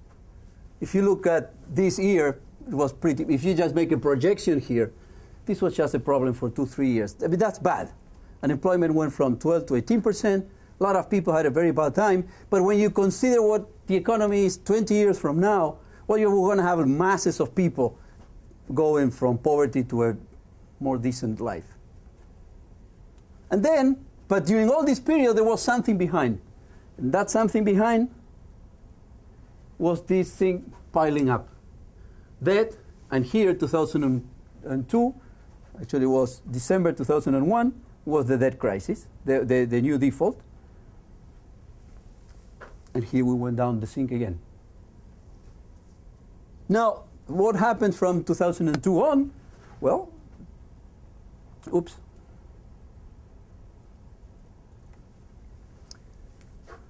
[SPEAKER 1] If you look at this year, it was pretty, if you just make a projection here, this was just a problem for 2-3 years. I mean, that's bad. Unemployment went from 12 to 18%. A lot of people had a very bad time. But when you consider what the economy is 20 years from now, well, you're going to have masses of people going from poverty to a more decent life. And then, but during all this period, there was something behind. And that something behind was this thing piling up. Debt, and here, 2002, actually was December 2001, was the debt crisis, the new default. And here we went down the sink again. Now, what happened from 2002 on? Well, oops.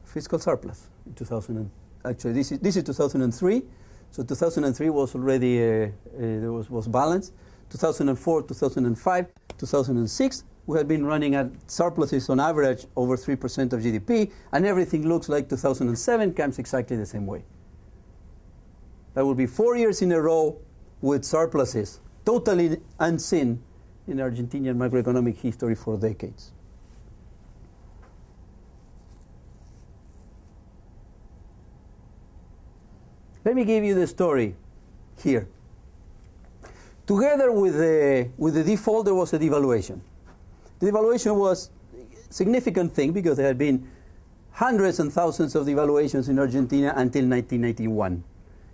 [SPEAKER 1] Fiscal surplus in 2000. Actually, this is 2003. So 2003 was already was balanced. 2004, 2005, 2006, we had been running at surpluses on average over 3% of GDP, and everything looks like 2007 comes exactly the same way. That will be 4 years in a row with surpluses, totally unseen in Argentinian macroeconomic history for decades. Let me give you the story here. Together with the default, there was a devaluation. The devaluation was a significant thing because there had been hundreds and thousands of devaluations in Argentina until 1991.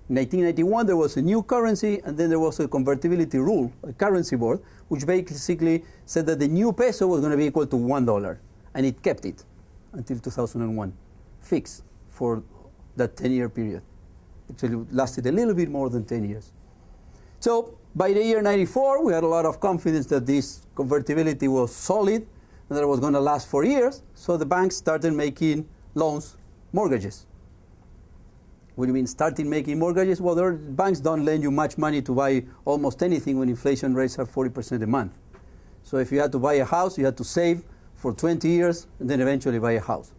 [SPEAKER 1] In 1991, there was a new currency, and then there was a convertibility rule, a currency board, which basically said that the new peso was going to be equal to $1, and it kept it until 2001, fixed for that 10-year period. Actually, it lasted a little bit more than 10 years. So by the year 94, we had a lot of confidence that this convertibility was solid and that it was going to last for years. So the banks started making loans, mortgages. What do you mean starting making mortgages? Well, the banks don't lend you much money to buy almost anything when inflation rates are 40% a month. So if you had to buy a house, you had to save for 20 years and then eventually buy a house.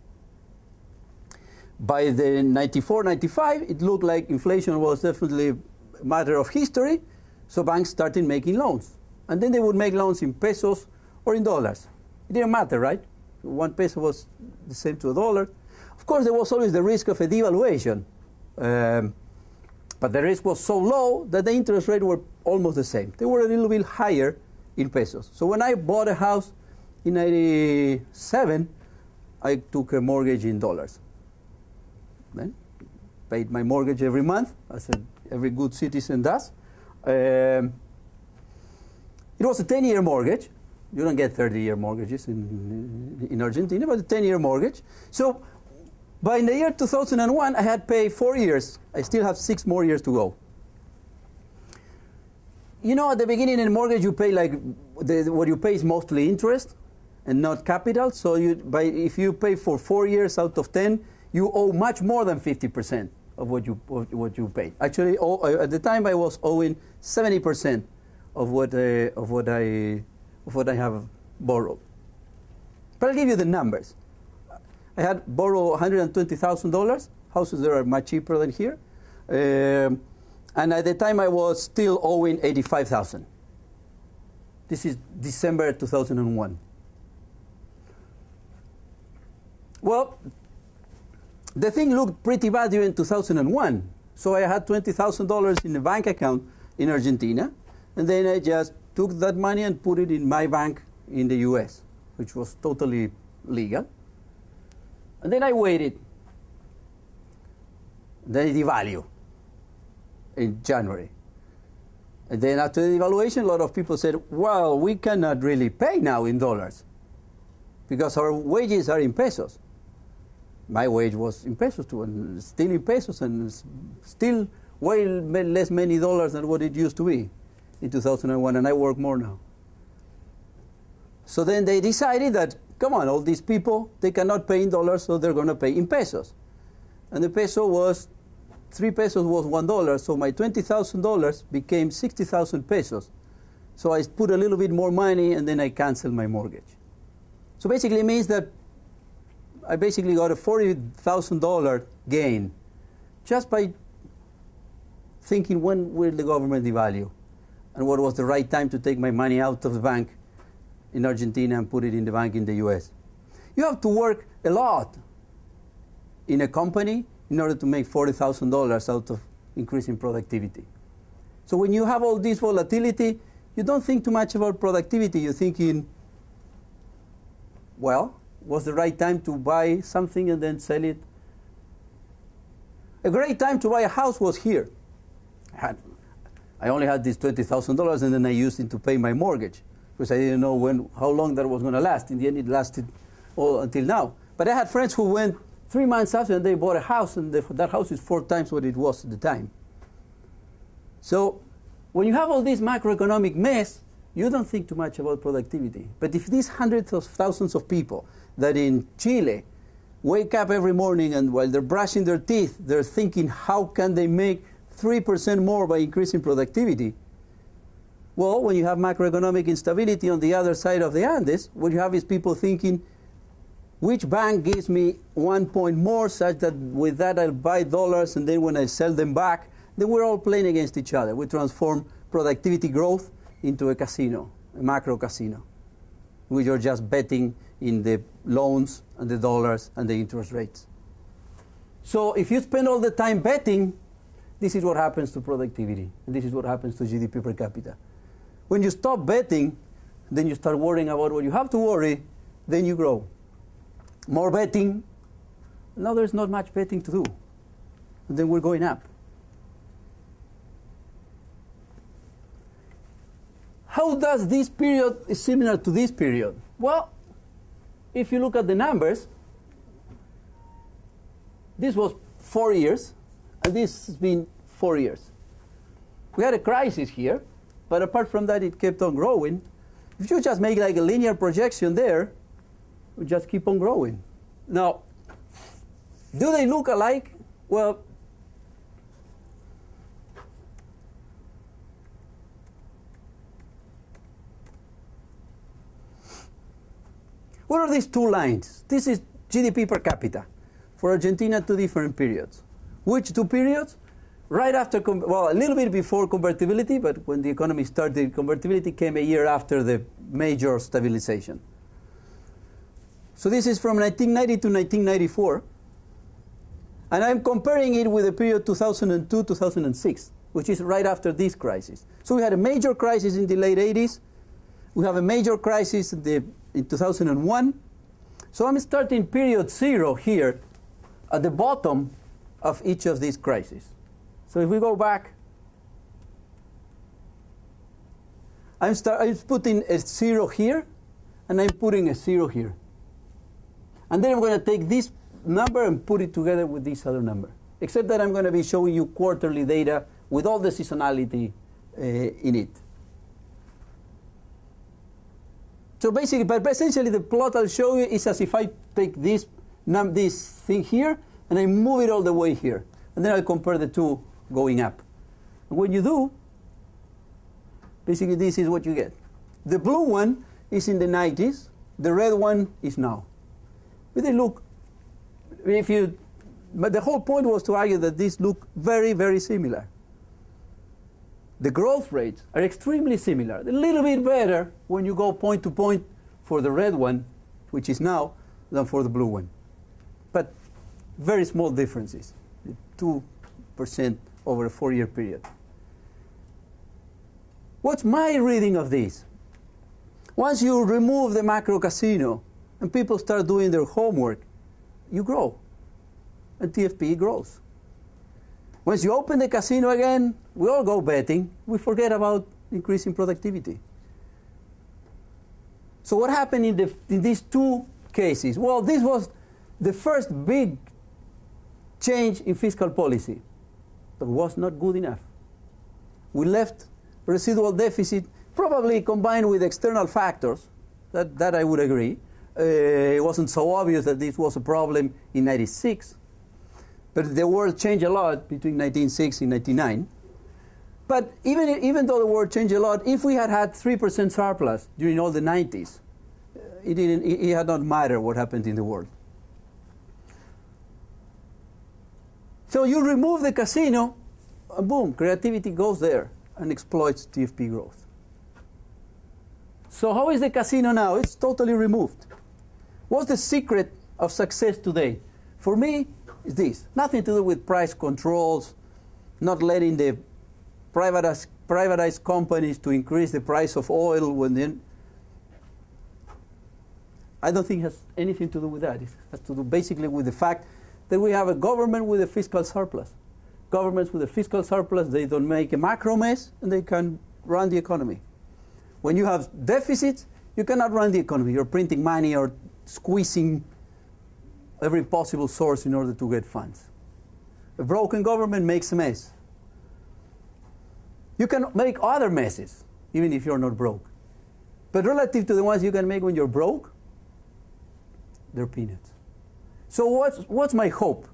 [SPEAKER 1] By the 94, 95, it looked like inflation was definitely a matter of history, so banks started making loans. And then they would make loans in pesos or in dollars. It didn't matter, right? 1 peso was the same to a dollar. Of course, there was always the risk of a devaluation. But the risk was so low that the interest rates were almost the same. They were a little bit higher in pesos. So when I bought a house in 97, I took a mortgage in dollars. Then paid my mortgage every month, as every good citizen does. It was a 10-year mortgage. You don't get 30-year mortgages in Argentina, but a 10-year mortgage. So by the year 2001, I had paid 4 years. I still have 6 more years to go. You know, at the beginning in a mortgage, you pay like what you pay is mostly interest and not capital. So if you pay for 4 years out of 10, you owe much more than 50% of what you paid. Actually, at the time, I was owing 70% of what I have borrowed. But I'll give you the numbers. I had borrowed $120,000. Houses there are much cheaper than here. And at the time I was still owing $85,000. This is December 2001. Well, the thing looked pretty bad during 2001. So I had $20,000 in a bank account in Argentina, and then I just took that money and put it in my bank in the US, which was totally legal. And then I waited. Then it devalued in January. And then after the devaluation, a lot of people said, well, we cannot really pay now in dollars because our wages are in pesos. My wage was in pesos too, and still in pesos, and still way less many dollars than what it used to be in 2001, and I work more now. So then they decided that, come on, all these people, they cannot pay in dollars, so they're going to pay in pesos. And the peso was, 3 pesos was $1, so my $20,000 became 60,000 pesos. So I put a little bit more money, and then I canceled my mortgage. So basically it means that I basically got a $40,000 gain just by thinking, when will the government devalue? And what was the right time to take my money out of the bank in Argentina and put it in the bank in the US. You have to work a lot in a company in order to make $40,000 out of increasing productivity. So when you have all this volatility, you don't think too much about productivity. You're thinking, well, was the right time to buy something and then sell it? A great time to buy a house was here. I only had this $20,000, and then I used it to pay my mortgage because I didn't know how long that was going to last. In the end, it lasted all until now. But I had friends who went 3 months after and they bought a house, and that house is 4 times what it was at the time. So when you have all this macroeconomic mess, you don't think too much about productivity. But if these hundreds of thousands of people that in Chile wake up every morning and while they're brushing their teeth, they're thinking, how can they make 3% more by increasing productivity? Well, when you have macroeconomic instability on the other side of the Andes, what you have is people thinking, which bank gives me 1 point more such that with that I'll buy dollars, and then when I sell them back, then we're all playing against each other. We transform productivity growth into a casino, a macro casino, which you're just betting in the loans and the dollars and the interest rates. So if you spend all the time betting, this is what happens to productivity, and this is what happens to GDP per capita. When you stop betting, then you start worrying about what you have to worry, then you grow. More betting, now there's not much betting to do, and then we're going up. How does this period is similar to this period? Well, if you look at the numbers, this was 4 years, and this has been 4 years. We had a crisis here, but apart from that, it kept on growing. If you just make like a linear projection there, we just keep on growing. Now, do they look alike? Well, what are these 2 lines? This is GDP per capita for Argentina, 2 different periods. Which 2 periods? Right after, well, a little bit before convertibility, but when the economy started, convertibility came a year after the major stabilization. So this is from 1990 to 1994. And I'm comparing it with the period 2002-2006, which is right after this crisis. So we had a major crisis in the late 80s. We have a major crisis in 2001. So I'm starting period 0 here at the bottom of each of these crises. So if we go back, I'm putting a 0 here, and I'm putting a 0 here. And then I'm going to take this number and put it together with this other number. Except that I'm going to be showing you quarterly data with all the seasonality in it. So basically, but essentially the plot I'll show you is as if I take this thing here and I move it all the way here. And then I'll compare the 2 going up. And when you do, basically this is what you get. The blue one is in the 90s. The red one is now. But they look, but the whole point was to argue that these look very, very similar. The growth rates are extremely similar. A little bit better when you go point to point for the red one, which is now, than for the blue one. But very small differences, 2% over a 4-year period. What's my reading of this? Once you remove the macro casino and people start doing their homework, you grow, and TFP grows. Once you open the casino again, we all go betting. We forget about increasing productivity. So what happened in these two cases? Well, this was the first big change in fiscal policy, but was not good enough. We left residual deficit, probably combined with external factors, that I would agree. It wasn't so obvious that this was a problem in '96. But the world changed a lot between 1960 and 1999. But even though the world changed a lot, if we had had 3% surplus during all the 90s, it had not mattered what happened in the world. So you remove the casino, and boom, creativity goes there and exploits TFP growth. So how is the casino now? It's totally removed. What's the secret of success today? For me, is this. Nothing to do with price controls, not letting the privatized companies to increase the price of oil when then. I don't think it has anything to do with that. It has to do basically with the fact that we have a government with a fiscal surplus. Governments with a fiscal surplus, they don't make a macro mess, and they can run the economy. When you have deficits, you cannot run the economy. You're printing money or squeezing every possible source in order to get funds. A broken government makes a mess. You can make other messes, even if you're not broke. But relative to the ones you can make when you're broke, they're peanuts. So what's my hope?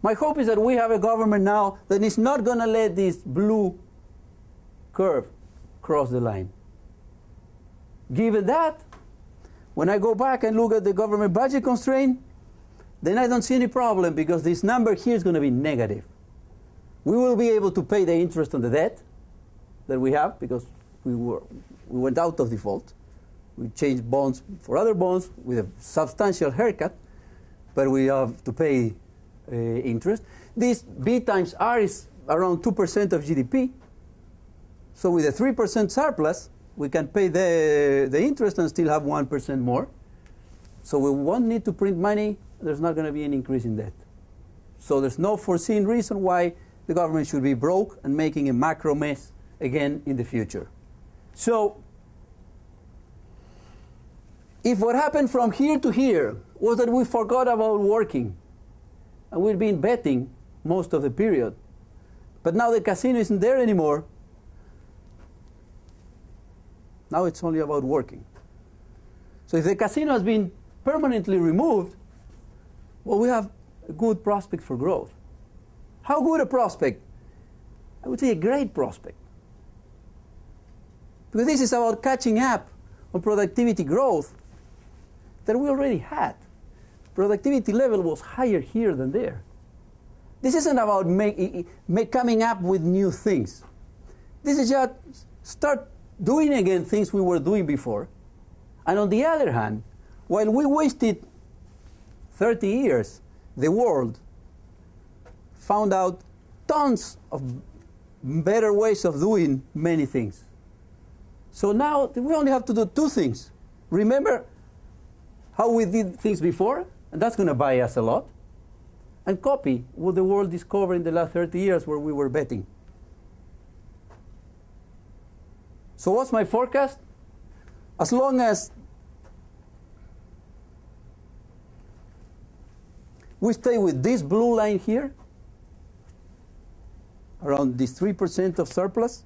[SPEAKER 1] My hope is that we have a government now that is not going to let this blue curve cross the line. Given that, when I go back and look at the government budget constraint, then I don't see any problem, because this number here is going to be negative. We will be able to pay the interest on the debt that we have, because we went out of default. We changed bonds for other bonds with a substantial haircut, but we have to pay interest. This B times R is around 2% of GDP. So with a 3% surplus, we can pay the interest and still have 1% more. So we won't need to print money. There's not going to be any increase in debt. So there's no foreseen reason why the government should be broke and making a macro mess again in the future. So if what happened from here to here was that we forgot about working, and we've been betting most of the period, but now the casino isn't there anymore, now it's only about working. So if the casino has been permanently removed, well, we have a good prospect for growth. How good a prospect? I would say a great prospect. Because this is about catching up on productivity growth that we already had. Productivity level was higher here than there. This isn't about coming up with new things. This is just start doing again things we were doing before. And on the other hand, while we wasted 30 years, the world found out tons of better ways of doing many things. So now we only have to do two things. Remember how we did things before, and that's going to buy us a lot, and copy what the world discovered in the last 30 years where we were betting. So what's my forecast? As long as we stay with this blue line here, around this 3% of surplus,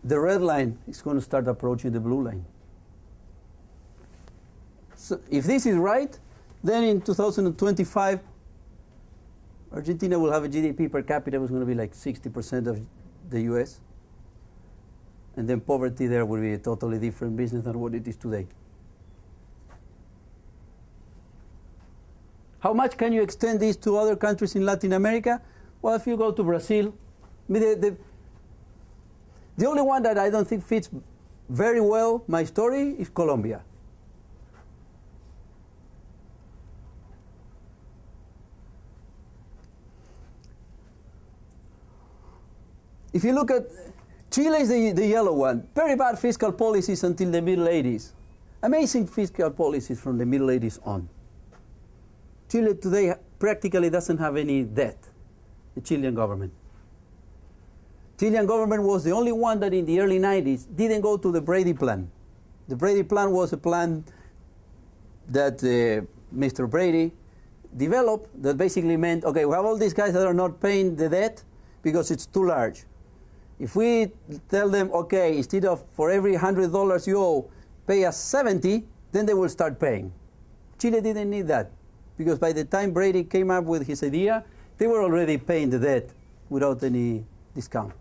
[SPEAKER 1] the red line is going to start approaching the blue line. So if this is right, then in 2025, Argentina will have a GDP per capita was going to be like 60% of the US. and then poverty there will be a totally different business than what it is today. How much can you extend this to other countries in Latin America? Well, if you go to Brazil, I mean, the only one that I don't think fits very well my story is Colombia. If you look at Chile is the yellow one. Very bad fiscal policies until the middle 80s. Amazing fiscal policies from the middle 80s on. Chile today practically doesn't have any debt, the Chilean government. Chilean government was the only one that in the early 90s didn't go to the Brady Plan. The Brady Plan was a plan that Mr. Brady developed that basically meant, okay, we have all these guys that are not paying the debt because it's too large. If we tell them, okay, instead of for every $100 you owe, pay us 70, then they will start paying. Chile didn't need that, because by the time Brady came up with his idea, they were already paying the debt without any discount.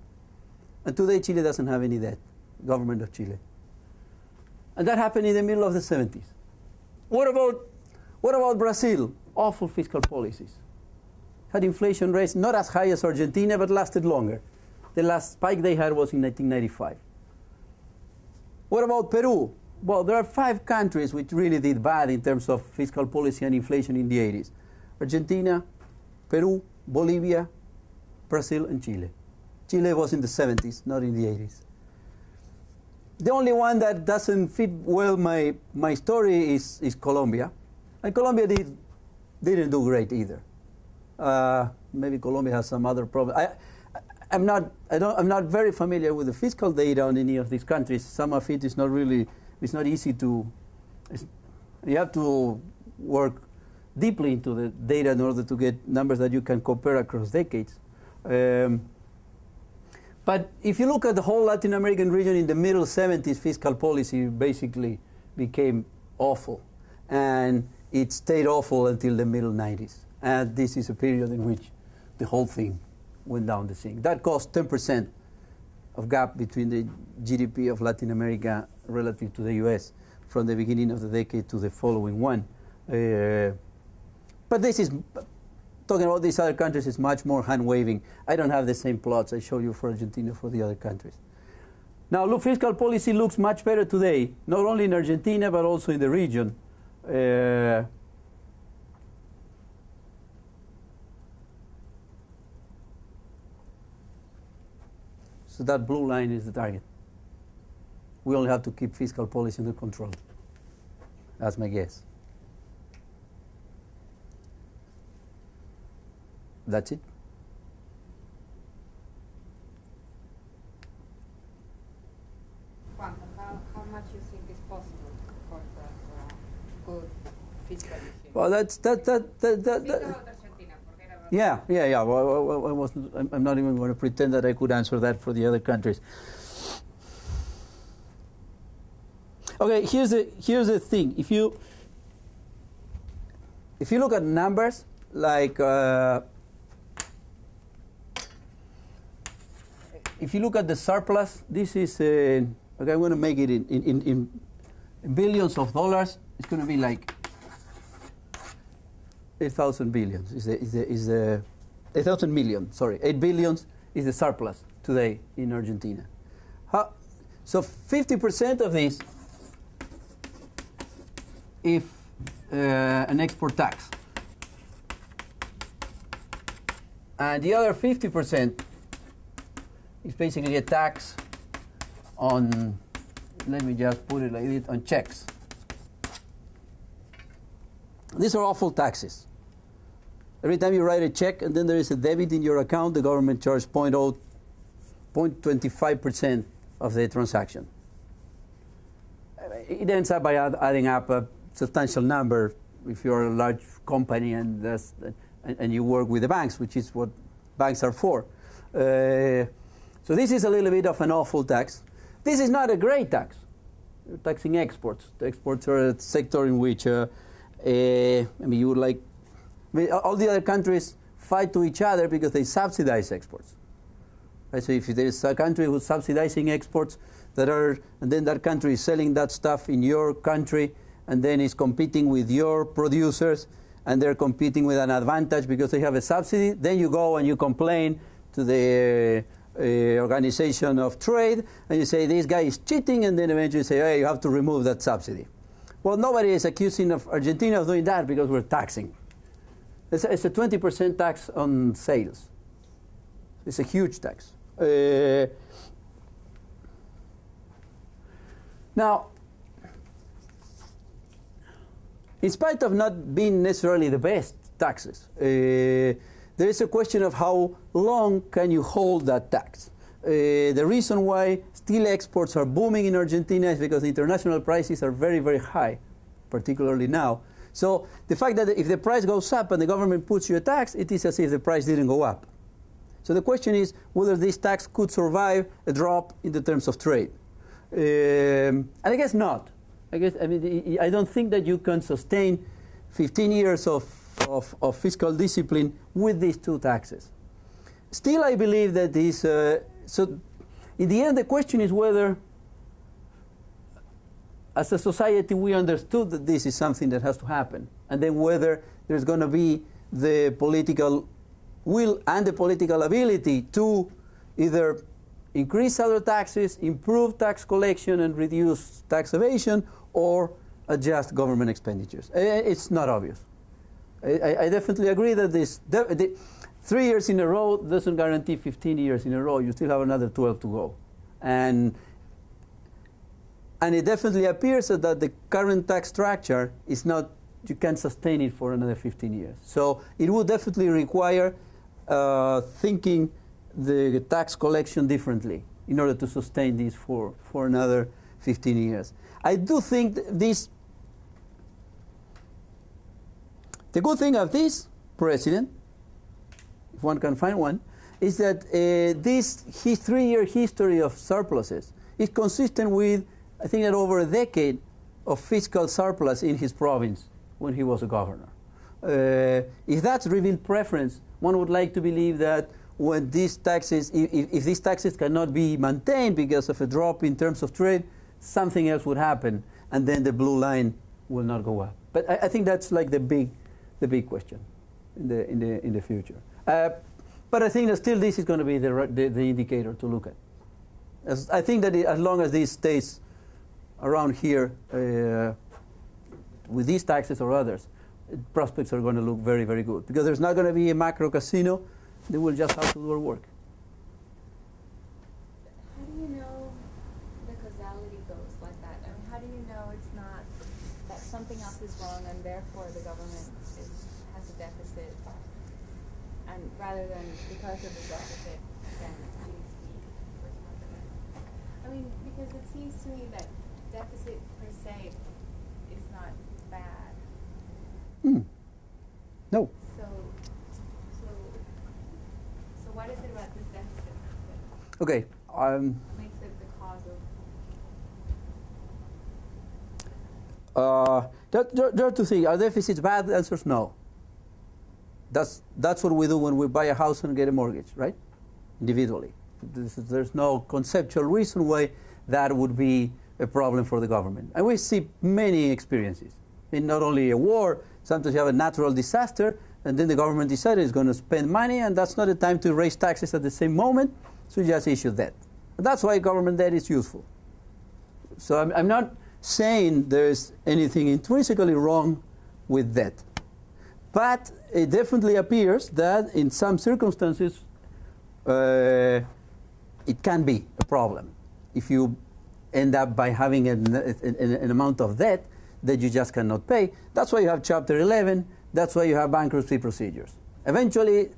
[SPEAKER 1] And today Chile doesn't have any debt, government of Chile. And that happened in the middle of the 70s. What about Brazil? Awful fiscal policies. Had inflation rates not as high as Argentina, but lasted longer. The last spike they had was in 1995. What about Peru? Well, there are 5 countries which really did bad in terms of fiscal policy and inflation in the 80s. Argentina, Peru, Bolivia, Brazil, and Chile. Chile was in the 70s, not in the 80s. The only one that doesn't fit well my story is Colombia. And Colombia didn't do great either. Maybe Colombia has some other problems. I'm not very familiar with the fiscal data on any of these countries. Some of it is not really, it's not easy to, you have to work deeply into the data in order to get numbers that you can compare across decades. But if you look at the whole Latin American region in the middle 70s, fiscal policy basically became awful. And it stayed awful until the middle 90s. And this is a period in which the whole thing went down the sink. That caused 10% of gap between the GDP of Latin America relative to the US from the beginning of the decade to the following one. But this is, talking about these other countries is much more hand-waving. I don't have the same plots I showed you for Argentina for the other countries. Now, look, fiscal policy looks much better today, not only in Argentina, but also in the region. So that blue line is the target. We only have to keep fiscal policy under control. That's my guess. That's it.
[SPEAKER 2] Juan, how much you think is possible for good fiscal issue?
[SPEAKER 1] Well, that's yeah. Well, I'm not even going to pretend that I could answer that for the other countries. Okay, here's the thing. If you look at numbers like if you look at the surplus, this is okay. I'm going to make it in billions of dollars. It's going to be like 8,000 billions. Is the 8,000 million? Sorry, 8 billions is the surplus today in Argentina. So 50% of this, if an export tax, and the other 50% is basically a tax on, let me just put it like this, on checks. These are awful taxes. Every time you write a check and then there is a debit in your account, the government charges 0.25% of the transaction. It ends up by adding up a substantial number if you're a large company and you work with the banks, which is what banks are for. So this is a little bit of an awful tax. This is not a great tax. You're taxing exports. The exports are a sector in which all the other countries fight to each other because they subsidize exports. Right? So if there is a country who's subsidizing exports, and then that country is selling that stuff in your country, and then is competing with your producers, and they're competing with an advantage because they have a subsidy. Then you go and you complain to the Organization of Trade, and you say this guy is cheating, and then eventually you say, hey, you have to remove that subsidy. Well, nobody is accusing of Argentina of doing that because we're taxing. It's a 20% tax on sales. It's a huge tax. Now, in spite of not being necessarily the best taxes, there is a question of how long can you hold that tax. The reason why steel exports are booming in Argentina is because the international prices are very, very high, particularly now. So the fact that if the price goes up and the government puts you a tax, it is as if the price didn't go up. So the question is whether this tax could survive a drop in the terms of trade. And I guess not. I don't think that you can sustain 15 years of fiscal discipline with these two taxes. Still, I believe that this. So, in the end, the question is whether, as a society, we understood that this is something that has to happen, and then whether there's going to be the political will and the political ability to either increase other taxes, improve tax collection, and reduce tax evasion, or adjust government expenditures. It's not obvious. I definitely agree that this 3 years in a row doesn't guarantee 15 years in a row. You still have another 12 to go. And it definitely appears that the current tax structure is not, you can't sustain it for another 15 years. So it would definitely require thinking the tax collection differently in order to sustain this for another 15 years. I do think this, the good thing of this president, if one can find one, is that this 3-year history of surpluses is consistent with, I think, that over a decade of fiscal surplus in his province when he was a governor. If that's revealed preference, one would like to believe that when these taxes, if these taxes cannot be maintained because of a drop in terms of trade, something else would happen, and then the blue line will not go up. But I think that's like the big question in the future. But I think that still this is going to be the indicator to look at. I think that as long as this stays around here with these taxes or others, prospects are going to look very, very good, because there's not going to be a macro casino. They will just have to do their work.
[SPEAKER 2] How do you know the causality goes like that? I mean, how do you know it's not that something else is wrong and therefore the government has a deficit, and rather than because of the deficit, then GDP was not good? I mean, because it seems to me that deficit per se is not bad.
[SPEAKER 1] No.
[SPEAKER 2] So what is it about this deficit that
[SPEAKER 1] Okay.
[SPEAKER 2] makes it the cause
[SPEAKER 1] of? There are two things. Are deficits bad? The answer is no. That's what we do when we buy a house and get a mortgage, right? Individually. There's no conceptual reason why that would be a problem for the government. And we see many experiences. I mean, not only a war, sometimes you have a natural disaster, and then the government decided it's going to spend money, and that's not a time to raise taxes at the same moment, so you just issue debt. And that's why government debt is useful. So I'm not saying there's anything intrinsically wrong with debt. But it definitely appears that in some circumstances it can be a problem if you end up by having an amount of debt that you just cannot pay. That's why you have Chapter 11. That's why you have bankruptcy procedures. Eventually,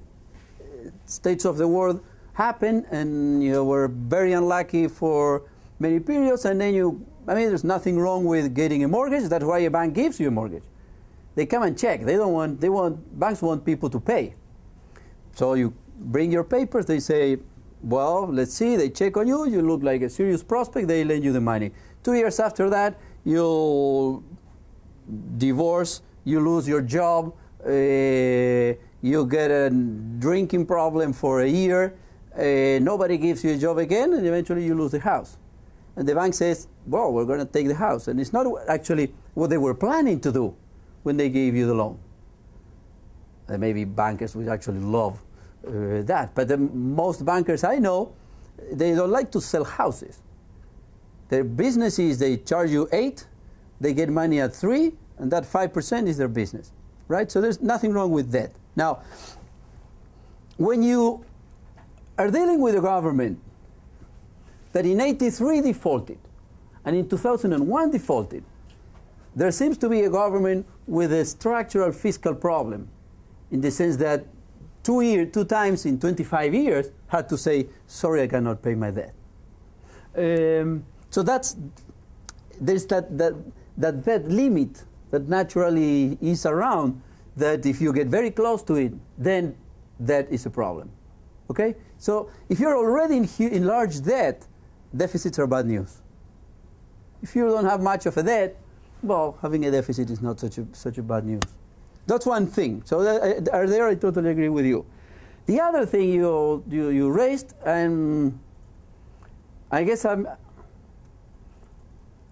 [SPEAKER 1] states of the world happen, and you were very unlucky for many periods, and then there's nothing wrong with getting a mortgage. That's why a bank gives you a mortgage. They come and check. Banks want people to pay. So you bring your papers. They say, well, let's see. They check on you. You look like a serious prospect. They lend you the money. 2 years after that, you'll divorce. You lose your job. You get a drinking problem for a year. Nobody gives you a job again, and eventually you lose the house. and the bank says, well, we're going to take the house. And it's not actually what they were planning to do when they gave you the loan. There may be bankers who actually love that. But most bankers I know, they don't like to sell houses. Their business is they charge you 8, they get money at 3, and that 5% is their business. Right? So there's nothing wrong with that. Now, when you are dealing with a government that in '83 defaulted and in 2001 defaulted, there seems to be a government with a structural fiscal problem, in the sense that two times in 25 years had to say, sorry, I cannot pay my debt. So there's that limit that naturally is around, that if you get very close to it, then that is a problem. Okay? So if you're already in large debt, deficits are bad news. If you don't have much of a debt, well, having a deficit is not such a bad news. That's one thing. So I totally agree with you. The other thing you raised, and I guess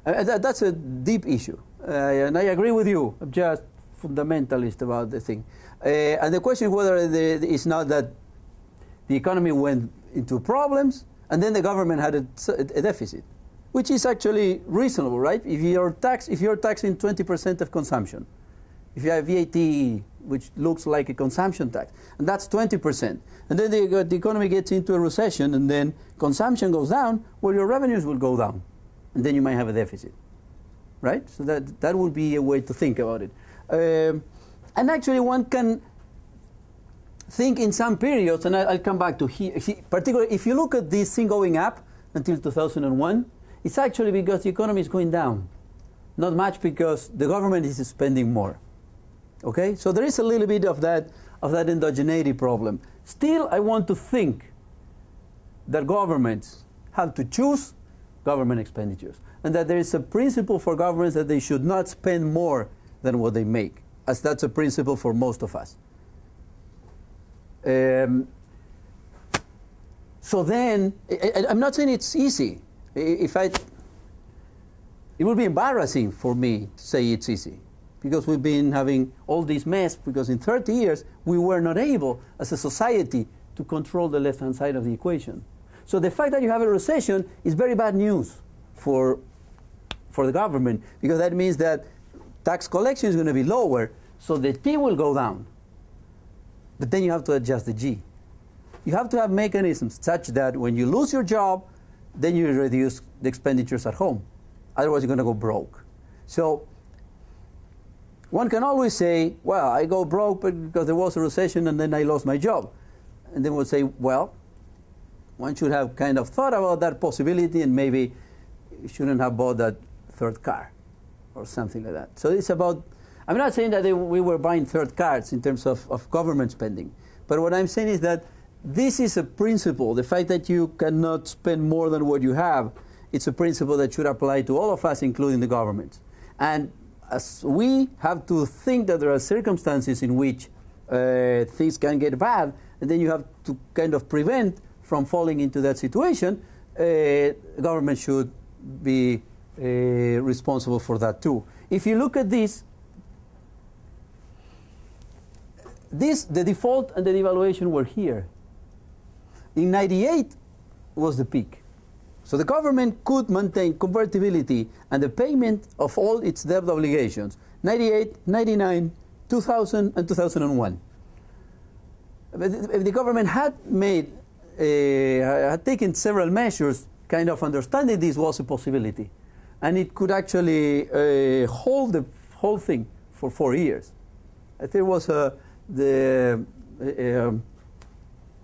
[SPEAKER 1] that's a deep issue. And I agree with you. I'm just fundamentalist about the thing. And the question is whether it's not that the economy went into problems and then the government had a deficit, which is actually reasonable, right? If you're taxing 20% of consumption, if you have VAT, which looks like a consumption tax, and that's 20%, and then the economy gets into a recession and then consumption goes down, well, your revenues will go down, and then you might have a deficit. Right? So that would be a way to think about it. And actually one can think in some periods, and I'll come back to here, particularly if you look at this thing going up until 2001, it's actually because the economy is going down. Not much because the government is spending more. Okay? So there is a little bit of that endogeneity problem. Still, I want to think that governments have to choose government expenditures, and that there is a principle for governments that they should not spend more than what they make, as that's a principle for most of us. So then, I'm not saying it's easy. It would be embarrassing for me to say it's easy, because we've been having all this mess, because in 30 years we were not able as a society to control the left-hand side of the equation. So the fact that you have a recession is very bad news for the government, because that means that tax collection is going to be lower, so the T will go down. But then you have to adjust the G. You have to have mechanisms such that when you lose your job, then you reduce the expenditures at home. Otherwise, you're going to go broke. So one can always say, well, I go broke because there was a recession and then I lost my job. And then we'll say, well, one should have kind of thought about that possibility and maybe you shouldn't have bought that third car or something like that. So it's about, I'm not saying that we were buying third cars in terms of government spending. But what I'm saying is that this is a principle. The fact that you cannot spend more than what you have, it's a principle that should apply to all of us, including the government. And as we have to think that there are circumstances in which things can get bad, and then you have to kind of prevent from falling into that situation, government should be responsible for that too. If you look at this, the default and the devaluation were here. In '98 was the peak. So the government could maintain convertibility and the payment of all its debt obligations, 98, 99, 2000, and 2001. If the government had had taken several measures, kind of understanding this was a possibility, and it could actually hold the whole thing for 4 years. There was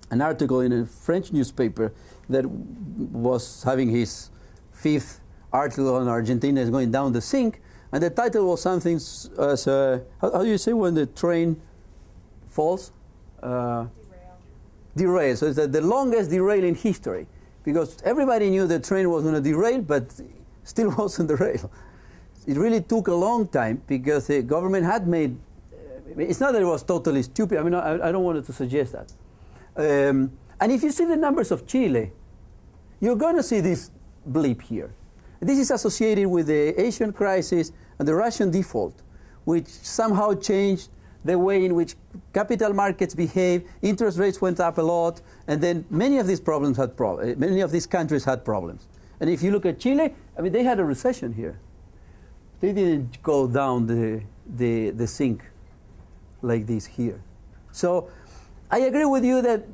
[SPEAKER 1] an article in a French newspaper that was having his 5th article on Argentina is going down the sink, and the title was something as how do you say when the train falls? Derail. So it's the longest derail in history, because everybody knew the train was going to derail, but still wasn't derail. It really took a long time because the government had made. It's not that it was totally stupid. I mean, I don't want to suggest that. And if you see the numbers of Chile, you're going to see this blip here. This is associated with the Asian crisis and the Russian default, which somehow changed the way in which capital markets behave. Interest rates went up a lot, and then many of these many of these countries had problems. And if you look at Chile, I mean, they had a recession here. They didn't go down the sink like this here. So I agree with you that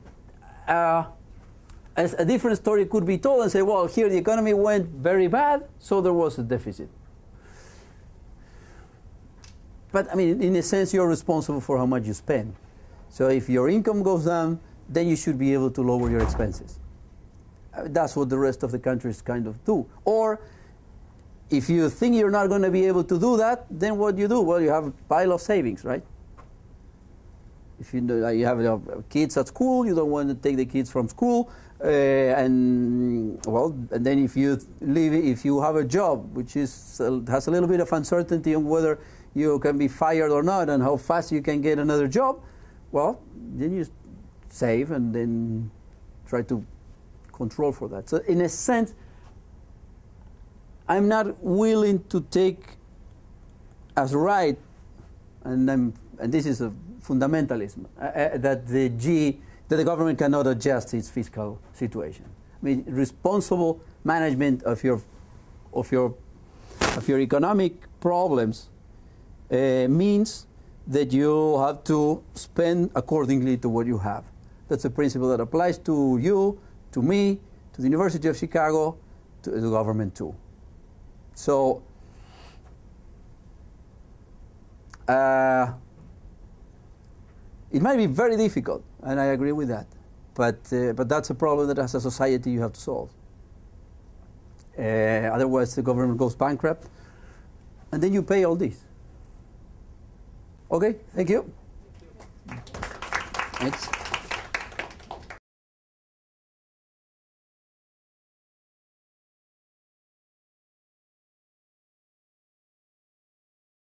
[SPEAKER 1] as a different story could be told and say, well, here the economy went very bad, so there was a deficit. But I mean, in a sense, you're responsible for how much you spend. So if your income goes down, then you should be able to lower your expenses. That's what the rest of the countries kind of do. Or if you think you're not going to be able to do that, then what do you do? Well, you have a pile of savings, right? If you have kids at school, you don't want to take the kids from school, and then if you have a job which has a little bit of uncertainty on whether you can be fired or not, and how fast you can get another job, well, then you save and then try to control for that. So in a sense, I'm not willing to take as right, and this is a fundamentalism, that the government cannot adjust its fiscal situation. I mean, responsible management of your economic problems means that you have to spend accordingly to what you have. That's a principle that applies to you, to me, to the University of Chicago, to the government too. So it might be very difficult, and I agree with that. But that's a problem that as a society you have to solve. Otherwise, the government goes bankrupt, and then you pay all this. Okay, thank you. Thanks.